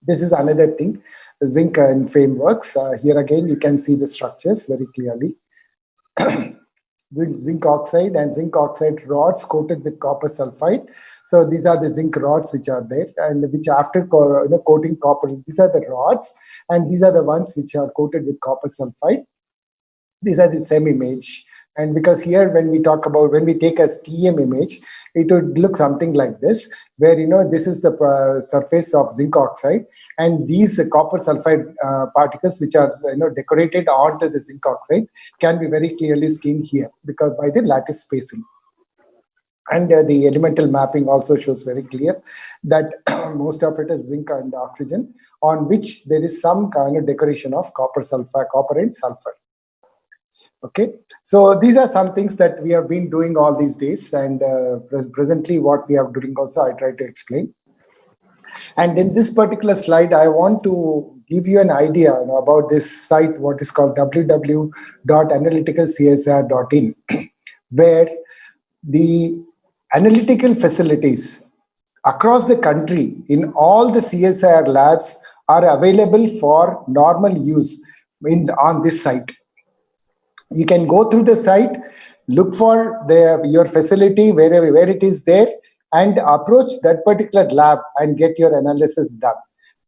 S2: This is another thing, the zinc and frameworks. Here again, you can see the structures very clearly. zinc oxide and zinc oxide rods coated with copper sulfide. So these are the zinc rods which are there, and which after coating copper, these are the rods, and these are the ones which are coated with copper sulfide. These are the same image. And because here, when we take a TM image, it would look something like this, where, this is the surface of zinc oxide, and these copper sulfide particles, which are, decorated onto the zinc oxide, can be very clearly seen here because by the lattice spacing. And the elemental mapping also shows very clear that most of it is zinc and oxygen, on which there is some kind of decoration of copper and sulfur. Okay, so these are some things that we have been doing all these days, and presently what we are doing also I try to explain. And in this particular slide, I want to give you an idea about this site, what is called www.analyticalcsir.in, where the analytical facilities across the country in all the CSIR labs are available for normal use on this site. You can go through the site, look for your facility where it is there, and approach that particular lab and get your analysis done.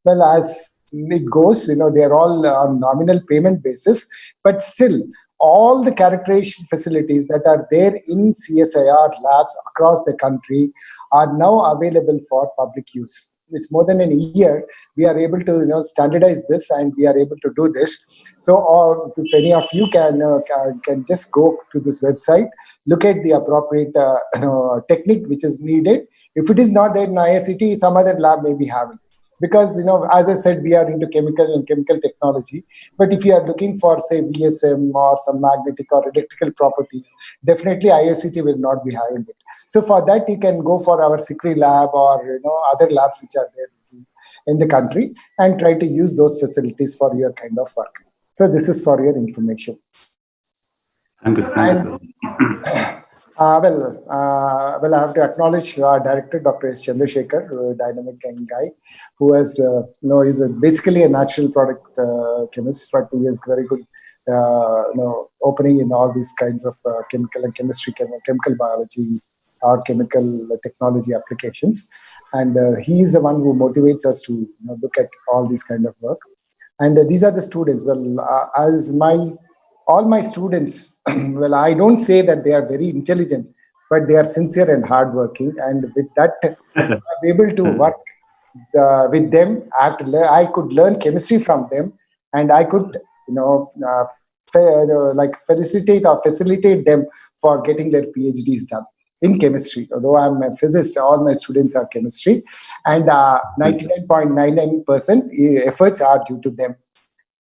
S2: Well, as it goes, they are all on nominal payment basis, but still, all the characterization facilities that are there in CSIR labs across the country are now available for public use. It's more than a year we are able to standardize this, and we are able to do this. So if any of you can just go to this website, look at the appropriate technique which is needed. If it is not there in IICT, some other lab may be having. Because, as I said, we are into chemical technology. But if you are looking for, say, VSM or some magnetic or electrical properties, definitely IICT will not be having it. So for that, you can go for our SICRI lab or, other labs which are there in the country, and try to use those facilities for your kind of work. So this is for your information.
S5: Thank you.
S2: Well, I have to acknowledge our director, Dr. S. Chandrasekhar, a dynamic guy, who has, is basically a natural product chemist, but he has very good, opening in all these kinds of chemical and chemistry, chemical biology, or chemical technology applications. And he is the one who motivates us to look at all these kind of work. And these are the students. Well, all my students, well, I don't say that they are very intelligent, but they are sincere and hardworking. And with that, I'm able to work with them. I could learn chemistry from them, and I could, facilitate them for getting their PhDs done in chemistry. Although I'm a physicist, all my students are chemistry, and 99.99% efforts are due to them.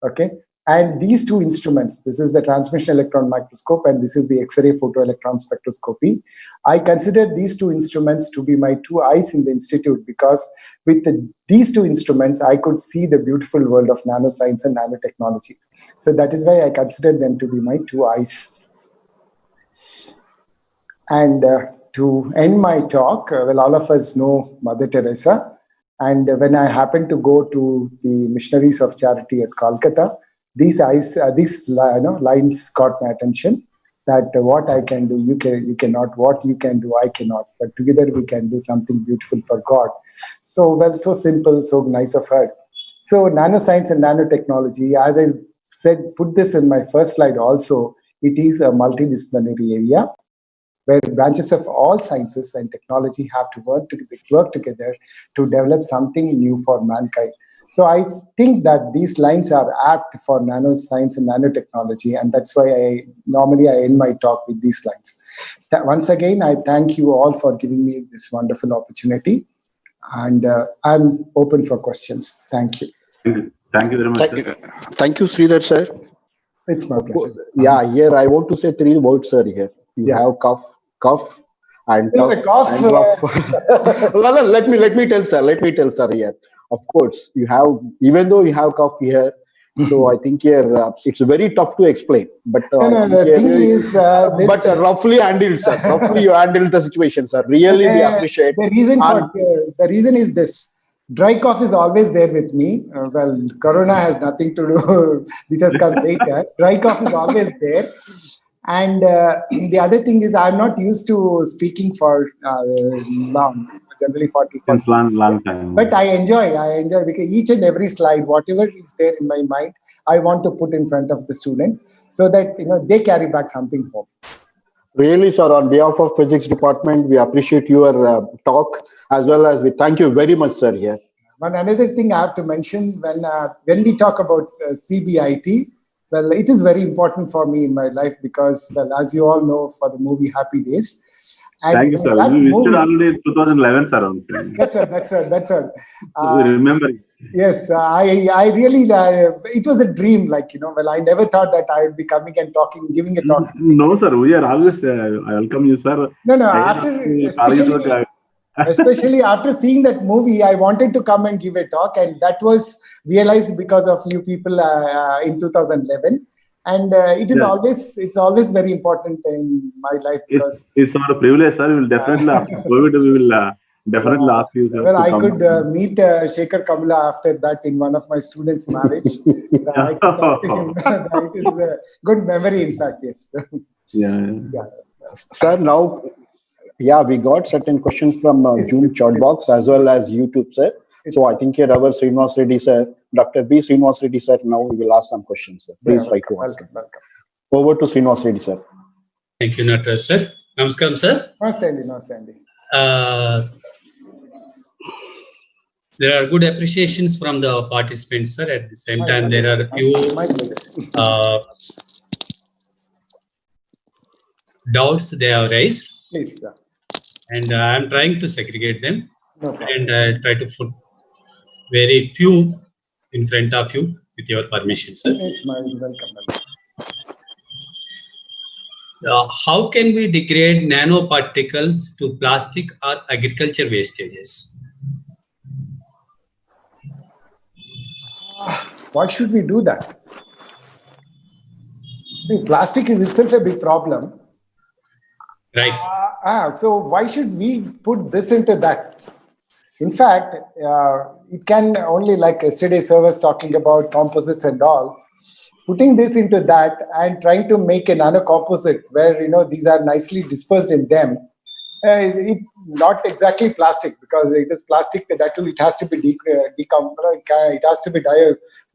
S2: Okay. And these two instruments, this is the transmission electron microscope and this is the X-ray photoelectron spectroscopy. I consider these two instruments to be my two eyes in the institute, because with these two instruments, I could see the beautiful world of nanoscience and nanotechnology. So that is why I consider them to be my two eyes. And to end my talk, well, all of us know Mother Teresa. And when I happened to go to the Missionaries of Charity at Kolkata, these lines caught my attention, that what I can do, you cannot, what you can do, I cannot, but together we can do something beautiful for God. So, well, so simple, so nice of her. So nanoscience and nanotechnology, as I said, put this in my first slide also, it is a multidisciplinary area where branches of all sciences and technology have to work together to develop something new for mankind. So I think that these lines are apt for nanoscience and nanotechnology, and that's why I normally end my talk with these lines. Once again, I thank you all for giving me this wonderful opportunity, and I'm open for questions. Thank you.
S5: Thank you very much.
S1: Thank you, Sreedhar, sir.
S2: It's my pleasure.
S1: Yeah, here I want to say 3 words, sir. Here you have cough, and tough, and rough. Well, let me tell, sir. Here, of course, you have, even though you have cough here, so I think here it's very tough to explain. But
S2: the thing is,
S1: but roughly handled, sir. Roughly you handled the situation, sir. Really, we appreciate.
S2: The reason is this. Dry cough is always there with me. Well, Corona has nothing to do. It has come later. Dry cough is always there. And the other thing is, I'm not used to speaking for long, generally 40
S5: long time.
S2: But I enjoy because each and every slide, whatever is there in my mind, I want to put in front of the student so that they carry back something home.
S1: Really, sir, on behalf of physics department, we appreciate your talk, as well as we thank you very much, sir, here.
S2: One another thing I have to mention, when we talk about CBIT, well, it is very important for me in my life because, well, as you all know, for the movie Happy Days. And
S5: thank you, sir. We visited already in 2011, sir.
S2: That's it.
S5: Remember.
S2: Yes, I really, it was a dream, well, I never thought that I would be coming and talking, giving a talk.
S5: No, sir, we are always, I welcome you, sir.
S2: No, especially after seeing that movie, I wanted to come and give a talk, and that was realized because of you people in 2011. And it's always very important in my life because
S5: it's not a privilege, sir. We will definitely after COVID, we will definitely ask you, sir.
S2: Well, I could meet Shekhar Kamla after that in one of my students' marriage. I could talk to him. It is a good memory, in fact. Yes.
S5: Yeah.
S1: Sir, now, we got certain questions from Zoom chat box as well as YouTube, sir. So I think here our Srinivas Reddy sir, Dr. B. Srinivas Reddy sir, now we will ask some questions, sir. Please try to answer.
S2: Welcome.
S1: Over to Srinivas Reddy sir.
S8: Thank you, Nataraj sir. Namaskaram, sir.
S2: Namaste, Andy.
S8: There are good appreciations from the participants, sir. At the same time, there are a few doubts they have raised.
S2: Please, sir.
S8: And I am trying to segregate them.
S2: No problem.
S8: And try to put very few in front of you with your permission, sir.
S2: It's my welcome.
S8: How can we degrade nanoparticles to plastic or agriculture wastages?
S2: Why should we do that? See, plastic is itself a big problem.
S8: Right.
S2: So why should we put this into that? In fact, it can only, like yesterday sir was talking about composites and all, putting this into that and trying to make a nano composite where, these are nicely dispersed in them. It not exactly plastic because it is plastic that too, it has to be it has to be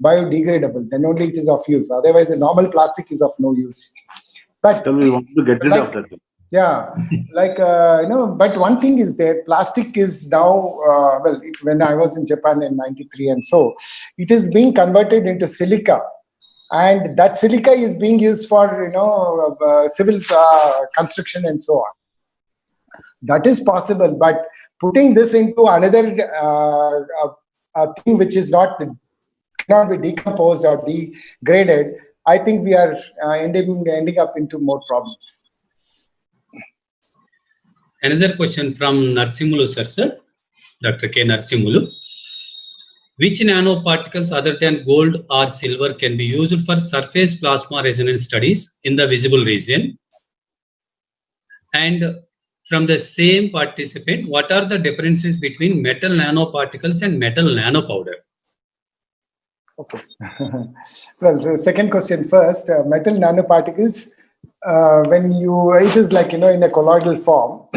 S2: biodegradable. Then only it is of use. Otherwise, the normal plastic is of no use. But
S5: so we want to get rid of that.
S2: Yeah, but one thing is there, plastic is now, when I was in Japan in 93 and so, it is being converted into silica. And that silica is being used for, civil construction and so on. That is possible, but putting this into another thing which is cannot be decomposed or degraded, I think we are ending up into more problems.
S8: Another question from Narsimulu sir, Dr. K. Narsimulu. Which nanoparticles other than gold or silver can be used for surface plasma resonance studies in the visible region? And from the same participant, what are the differences between metal nanoparticles and metal nanopowder?
S2: Okay. Well, the second question first. Metal nanoparticles, it is like, in a colloidal form,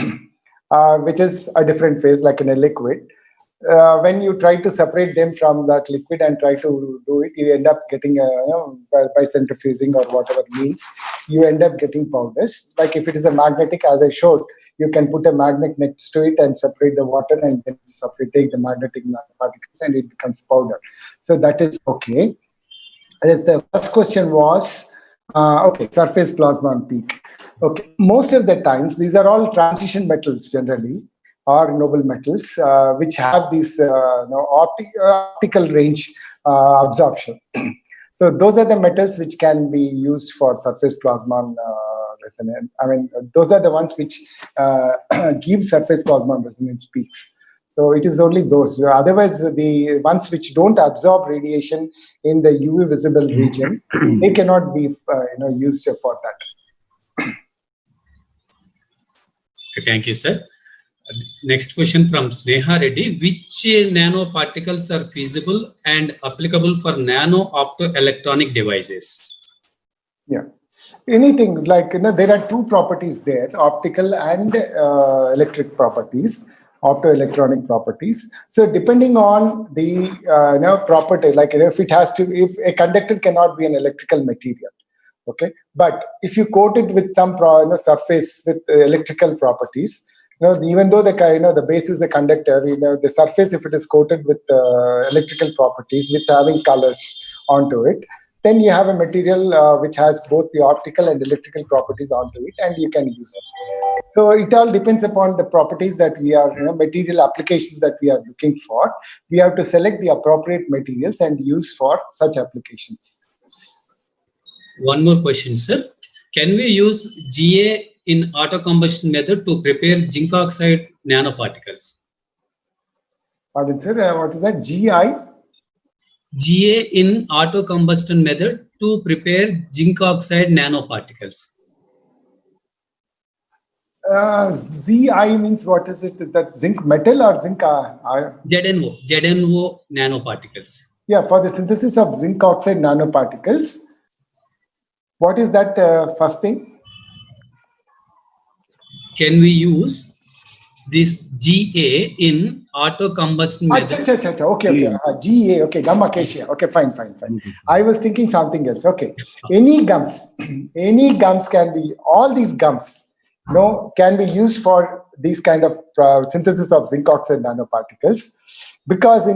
S2: which is a different phase, like in a liquid. When you try to separate them from that liquid and try to do it, you end up getting, by centrifuging or whatever means, you end up getting powders. Like if it is a magnetic, as I showed, you can put a magnet next to it and separate the water and then take the magnetic particles and it becomes powder. So that is okay. As the first question was, surface plasma and peak. Okay, most of the times, these are all transition metals generally, or noble metals, which have this optical range absorption. So those are the metals which can be used for surface plasma resonance. I mean, those are the ones which give surface plasma resonance peaks. So it is only those. Otherwise, the ones which don't absorb radiation in the UV visible region, they cannot be used for that.
S8: Thank you, sir. Next question from Sneha Reddy. Which nanoparticles are feasible and applicable for nano optoelectronic devices?
S2: Yeah. Anything like, there are two properties there, optical and electric properties, optoelectronic properties. So depending on the property, like if it has to, if a conductor cannot be an electrical material, okay, but if you coat it with some surface with electrical properties, even though the base is a conductor, the surface, if it is coated with electrical properties with having colors onto it, then you have a material which has both the optical and electrical properties onto it, and you can use it. So it all depends upon the properties that we are, material applications that we are looking for. We have to select the appropriate materials and use for such applications.
S8: One more question, sir. Can we use GA in auto combustion method to prepare zinc oxide nanoparticles?
S2: Pardon, sir, what is that? GI?
S8: GA in auto combustion method to prepare zinc oxide nanoparticles.
S2: ZI means what is it? That zinc metal or zinc?
S8: ZNO nanoparticles.
S2: Yeah, for the synthesis of zinc oxide nanoparticles. What is that first thing?
S8: Can we use this GA in auto combustion method?
S2: Okay. GA, okay, gum acacia. Okay, fine. I was thinking something else. Okay. Any gums can be, all these gums, can be used for these kind of synthesis of zinc oxide nanoparticles, because,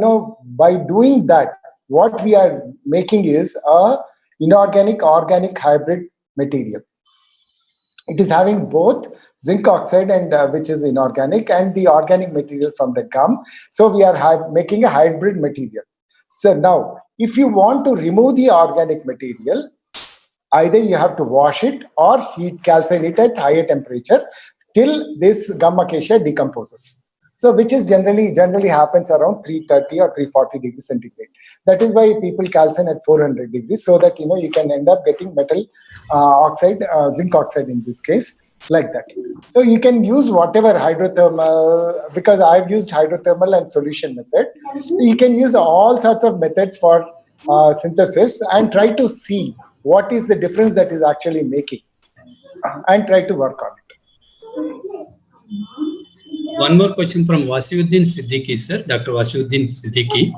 S2: by doing that, what we are making is a inorganic organic hybrid material. It is having both zinc oxide and which is inorganic, and the organic material from the gum. So we are making a hybrid material. So now, if you want to remove the organic material, either you have to wash it or heat calcine it at higher temperature till this gum acacia decomposes. So which is generally happens around 330 or 340 degrees centigrade. That is why people calcine at 400 degrees, so that you can end up getting metal oxide, zinc oxide in this case, like that. So you can use whatever hydrothermal, because I've used hydrothermal and solution method. So you can use all sorts of methods for synthesis and try to see what is the difference that is actually making, and try to work on it.
S8: One more question from Wasiuddin Siddiqui, sir, Dr. Wasiuddin Siddiqui.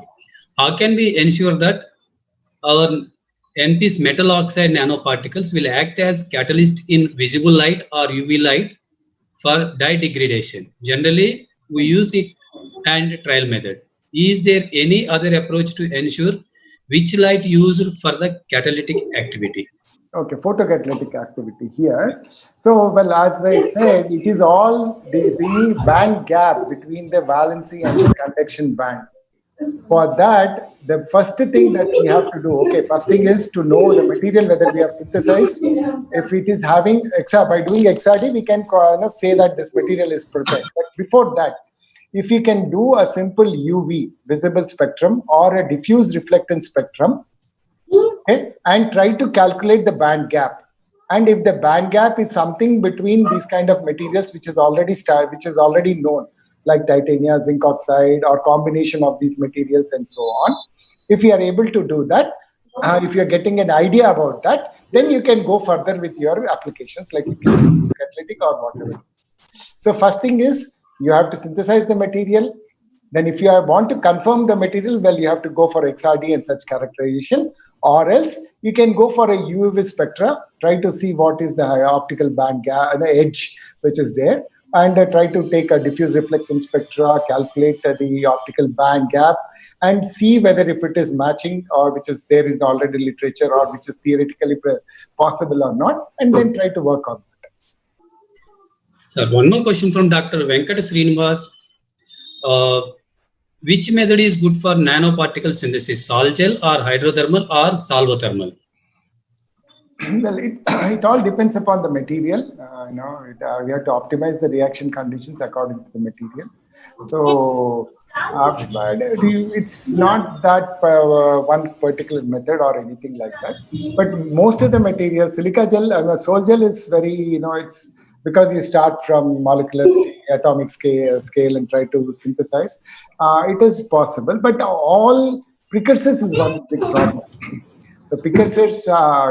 S8: How can we ensure that our NP's metal oxide nanoparticles will act as catalyst in visible light or UV light for dye degradation? Generally, we use the hand trial method. Is there any other approach to ensure which light used for the catalytic activity?
S2: Okay, photocatalytic activity here. So, well, as I said, it is all the band gap between the valency and the conduction band. For that, the first thing that we have to do, first thing is to know the material whether we have synthesized. If it is having by doing XRD, we can say that this material is prepared. But before that, if you can do a simple UV visible spectrum or a diffuse reflectance spectrum, and try to calculate the band gap. And if the band gap is something between these kind of materials which is already known, like titanium, zinc oxide, or combination of these materials and so on, if you are able to do that, if you are getting an idea about that, then you can go further with your applications like catalytic or whatever it is. So first thing is you have to synthesize the material. Then if you want to confirm the material, well, you have to go for XRD and such characterization, or else you can go for a UV spectra, try to see what is the optical band gap, the edge which is there, and try to take a diffuse reflectance spectra, calculate the optical band gap, and see whether if it is matching or which is there in already literature or which is theoretically possible or not, and then try to work on that.
S8: Sir, one more question from Dr. Venkat Srinivas. Which method is good for nanoparticle synthesis, sol gel or hydrothermal or solvothermal?
S2: Well, it all depends upon the material. We have to optimize the reaction conditions according to the material. So it's not that one particular method or anything like that. But most of the material, silica gel, sol gel is very, it's because you start from molecular atomic scale and try to synthesize. It is possible, but all precursors is one big problem. the precursors,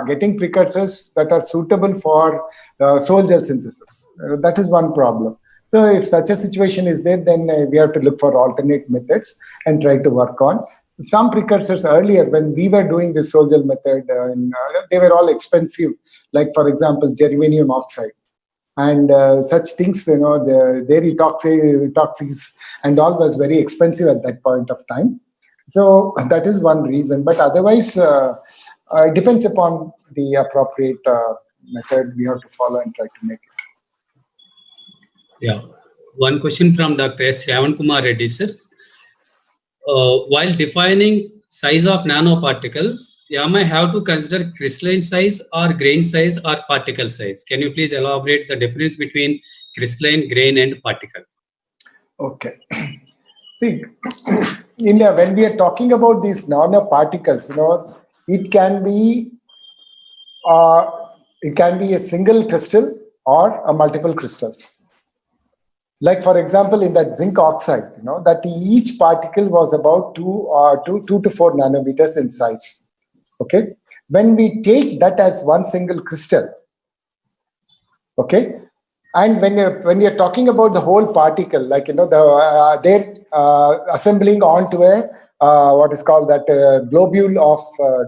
S2: getting precursors that are suitable for soil gel synthesis. That is one problem. So if such a situation is there, then we have to look for alternate methods and try to work on. Some precursors earlier, when we were doing this soil gel method, they were all expensive, like for example, germanium oxide. And such things, their epoxies and all was very expensive at that point of time. So that is one reason. But otherwise, it depends upon the appropriate method we have to follow and try to make it.
S8: Yeah. One question from Dr. S. Shravankumar Reddy, sir. While defining size of nanoparticles, I have to consider crystalline size or grain size or particle size. Can you please elaborate the difference between crystalline, grain, and particle?
S2: Okay. See, when we are talking about these nanoparticles, it can be a single crystal or a multiple crystals. Like for example, in that zinc oxide, that each particle was about 2 to 4 nanometers in size. Okay, when we take that as one single crystal, okay, and when you're talking about the whole particle, like they're assembling onto a what is called that globule of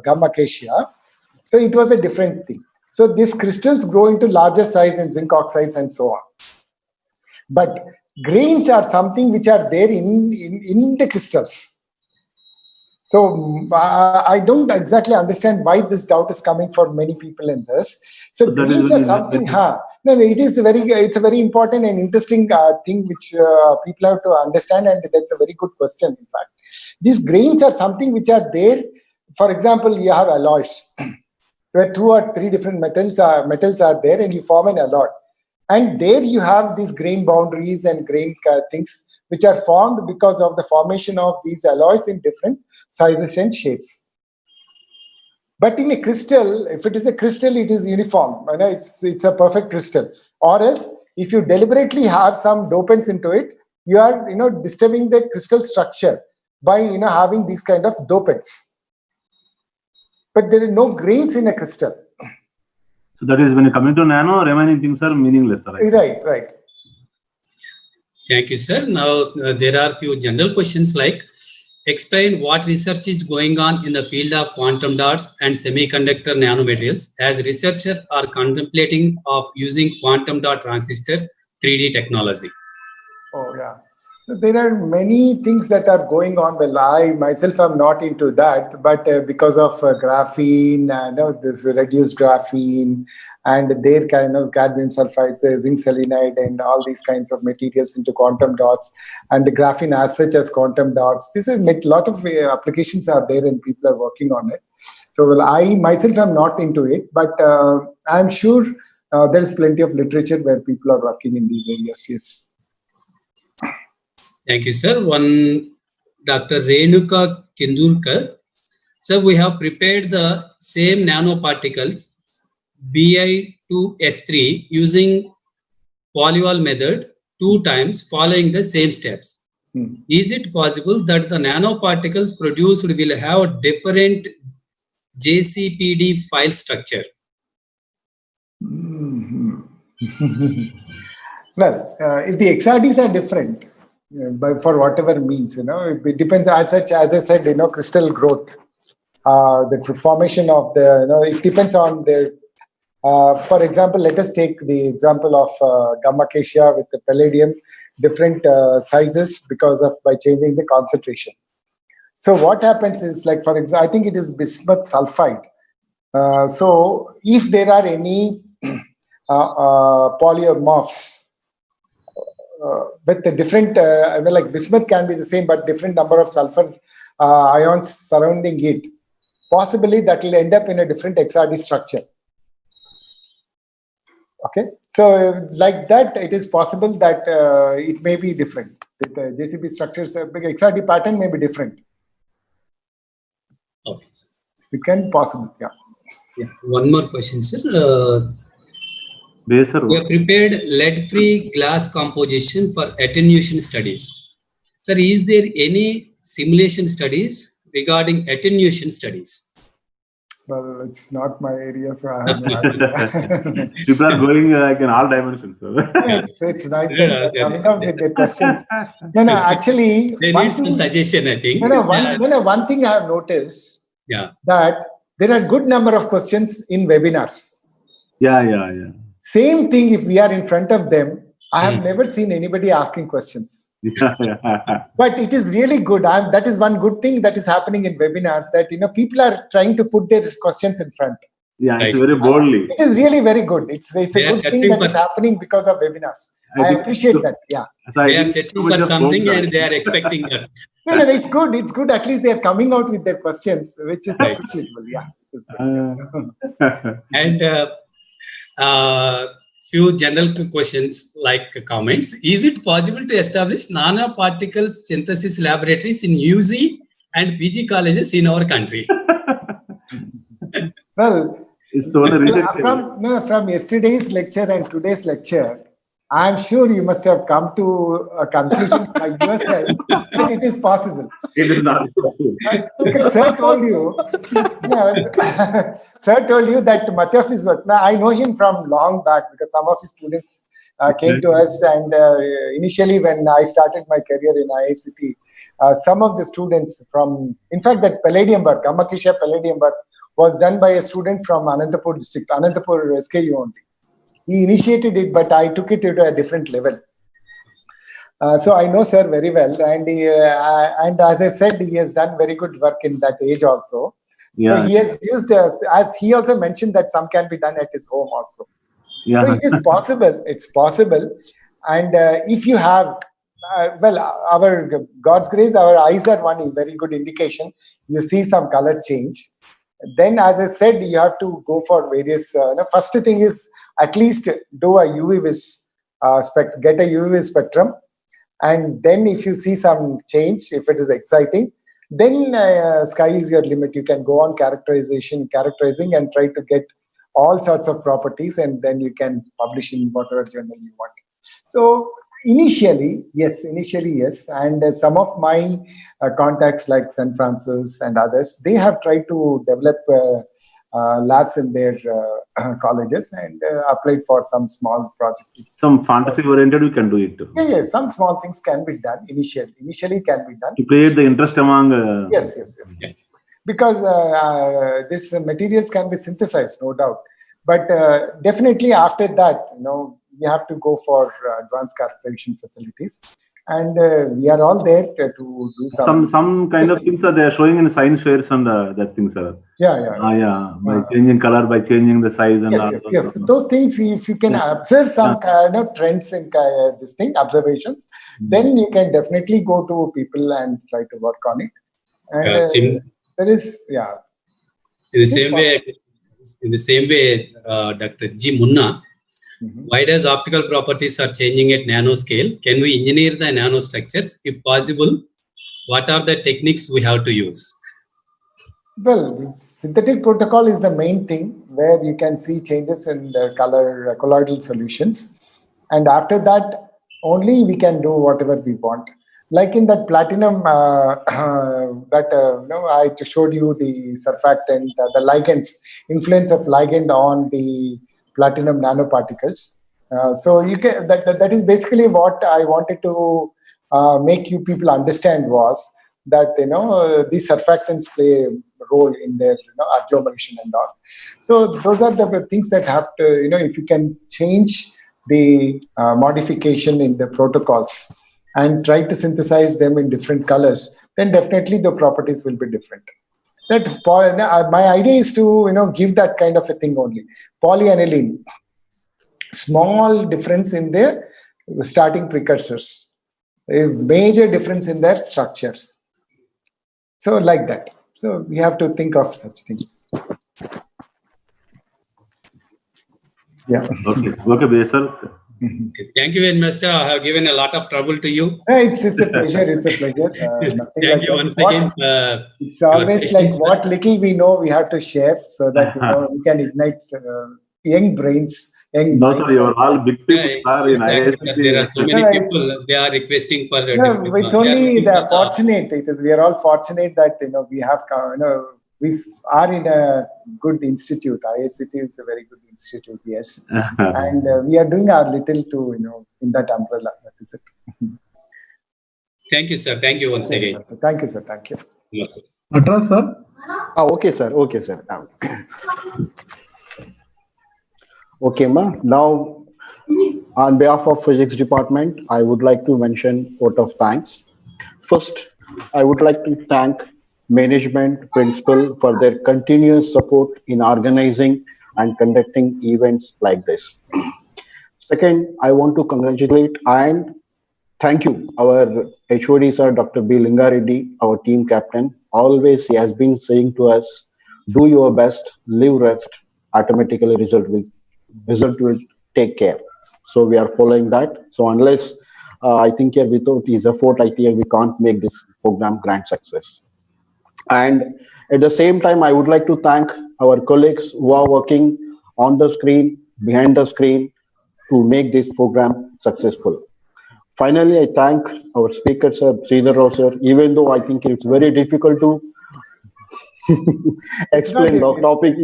S2: gum acacia. So it was a different thing. So these crystals grow into larger size in zinc oxides and so on. But grains are something which are there in the crystals. So I don't exactly understand why this doubt is coming for many people in this. So grains are something, it's a very important and interesting thing which people have to understand, and that's a very good question, in fact. These grains are something which are there. For example, you have alloys, where 2 or 3 different metals are there, and you form an alloy. And there you have these grain boundaries and grain things which are formed because of the formation of these alloys in different sizes and shapes. But in a crystal, if it is a crystal, it is uniform. It's a perfect crystal. Or else, if you deliberately have some dopants into it, you are disturbing the crystal structure by having these kind of dopants. But there are no grains in a crystal.
S5: So that is when you come into nano, remaining things are meaningless.
S2: Right.
S8: Thank you, sir. Now, there are a few general questions like, explain what research is going on in the field of quantum dots and semiconductor nanomaterials, as researchers are contemplating of using quantum dot transistors 3D technology.
S2: Oh, yeah. So there are many things that are going on. Well, I myself am not into that, but because of graphene, this reduced graphene, and their kind of cadmium sulfide, zinc selenide, and all these kinds of materials into quantum dots, and the graphene as such as quantum dots. This is a lot of applications are there, and people are working on it. So, well, I myself am not into it, but I'm sure there is plenty of literature where people are working in these areas. Yes.
S8: Thank you, sir. One, Dr. Renuka Kindurkar. So we have prepared the same nanoparticles Bi2S3 using polyol method 2 times following the same steps. Is it possible that the nanoparticles produced will have different JCPD file structure?
S2: Well, if the XRDs are different, but for whatever means, it depends. As I said, crystal growth, the formation of the, it depends on the. For example, let us take the example of gum acacia with the palladium, different sizes by changing the concentration. So what happens is, like for example, I think it is bismuth sulfide. So if there are any polymorphs with the different, like bismuth can be the same, but different number of sulfur ions surrounding it, possibly that will end up in a different XRD structure. Okay, so like that, it is possible that it may be different. With the JCP structures, XRD pattern may be different.
S8: Okay.
S2: It can be possible, yeah.
S8: One more question, sir. We have prepared lead-free glass composition for attenuation studies. Sir, is there any simulation studies regarding attenuation studies?
S2: Well, it's not my area, so I have no idea.
S5: People are going like in all dimensions.
S2: It's nice that they're coming out with their questions. No, actually,
S8: they need some suggestion, I think.
S2: One thing I have noticed, that there are good number of questions in webinars.
S5: Yeah.
S2: Same thing if we are in front of them. I have never seen anybody asking questions. But it is really good. That is one good thing that is happening in webinars, that people are trying to put their questions in front.
S5: Yeah, it's very boldly.
S2: It is really very good. It's a good thing that is happening because of webinars. I appreciate that. Yeah.
S8: They are searching for something and they are expecting that.
S2: No, it's good. It's good. At least they are coming out with their questions, which is appreciable. Yeah.
S8: And few general questions like comments. Is it possible to establish nanoparticle synthesis laboratories in UG and PG colleges in our country?
S2: Well, from yesterday's lecture and today's lecture, I'm sure you must have come to a conclusion by yourself that it is possible.
S5: It is not possible.
S2: Sir told you, Sir told you that much of his work. Now, I know him from long back because some of his students came to us, and initially when I started my career in IICT, some of the students from, in fact, that palladium work, Amakisha palladium work, was done by a student from Anantapur district, Anantapur SKU only. He initiated it, but I took it to a different level. So I know Sir very well, and as I said, he has done very good work in that age also. So he has used, as he also mentioned, that some can be done at his home also. Yeah. So it is possible. It's possible, and if you have, our God's grace, our eyes are one very good indication. You see some color change. Then, as I said, you have to go for various. First thing is at least do a UV vis get a UV spectrum, and then if you see some change, if it is exciting, then sky is your limit. You can go on characterizing, and try to get all sorts of properties, and then you can publish in whatever journal you want. So initially, yes, and some of my contacts like St. Francis and others, they have tried to develop labs in their colleges and applied for some small projects.
S5: Some fantasy oriented, we can do it too.
S2: Yeah, some small things can be done initially can be done
S5: to create the interest among
S2: yes, because these materials can be synthesized, no doubt, but definitely after that, we have to go for advanced characterization facilities, and we are all there to do
S5: some kind of things that they are showing in science fairs and that things are. By changing color, by changing the size and
S2: yes. Those things, if you can observe some kind of trends in this thing, observations, then you can definitely go to people and try to work on it. And there is
S8: In the same way, Dr. G. Munna. Why does optical properties are changing at nanoscale? Can we engineer the nanostructures? If possible, what are the techniques we have to use?
S2: Well, the synthetic protocol is the main thing where you can see changes in the colloidal solutions. And after that, only we can do whatever we want. Like in that platinum I showed you the surfactant, the ligands, influence of ligand on the platinum nanoparticles. So you can that is basically what I wanted to make you people understand, was that these surfactants play a role in their agglomeration and all. So those are the things that have to if you can change the modification in the protocols and try to synthesize them in different colors, then definitely the properties will be different. My idea is to give that kind of a thing only. Polyaniline, small difference in the starting precursors, a major difference in their structures. So like that. So we have to think of such things. Yeah.
S5: Okay, Baisal.
S8: Thank you very much, sir. I have given a lot of trouble to you.
S2: It's a pleasure. It's a pleasure.
S8: Thank you once again.
S2: It's always like what little we know, we have to share so that we can ignite young brains.
S5: You're all big people.
S8: There are so many people. They are requesting for.
S2: It's only the fortunate. We are all fortunate that we have we are in a good institute. IICT is a very good institute, yes. And we are doing our little to, in that umbrella. That is it.
S8: Thank you, sir. Thank you once again.
S2: Thank you, sir. Thank you.
S8: Yes.
S6: Atras, sir.
S1: Okay, sir. Okay, sir. Okay, ma. Now, on behalf of physics department, I would like to mention vote of thanks. First, I would like to thank management, principal for their continuous support in organizing and conducting events like this. Second, I want to congratulate and thank you, our HOD sir, Dr. B. Lingareddy, our team captain. Always he has been saying to us, do your best, leave rest, automatically result will take care. So we are following that. So unless I think here without his effort, I think we can't make this program grand success. And at the same time, I would like to thank our colleagues who are working on the screen, behind the screen to make this program successful. Finally, I thank our speaker, sir, Sreedhar sir, even though I think it's very difficult to explain the topic,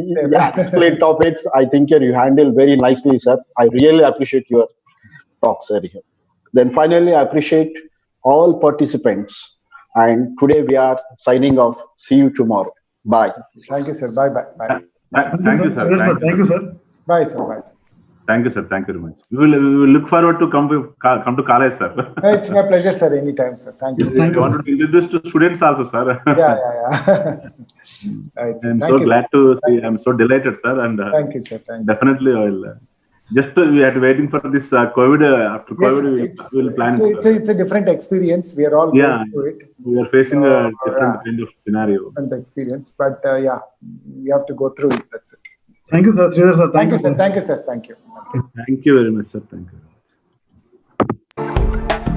S1: explain topics. I think you handle very nicely, sir. I really appreciate your talk, sir. Then finally, I appreciate all participants. And today we are signing off. See you tomorrow. Bye.
S2: Thank you, sir. Bye, bye, bye.
S5: Thank you, sir.
S6: Thank you, sir.
S2: Bye, sir. Bye, sir.
S5: Thank you, sir. Thank you very much. We will look forward to come to college, sir.
S2: It's my pleasure, sir. Anytime, sir. Thank you.
S5: I wanted to introduce to students also, sir.
S2: Yeah. Right,
S5: I'm so glad to see. I'm so delighted, sir. And
S2: thank you, sir. Thank you.
S5: Definitely, I will. Just we are waiting for this COVID. After COVID,
S2: yes,
S5: we will plan.
S2: It's a different experience. We are all going through it.
S5: We are facing a different kind of scenario.
S2: Different experience, but we have to go through it. That's it.
S6: Thank you, sir. Sreedhar, sir.
S2: Thank you, sir. Thank you, sir. Thank you.
S5: Thank you very much, sir. Thank you.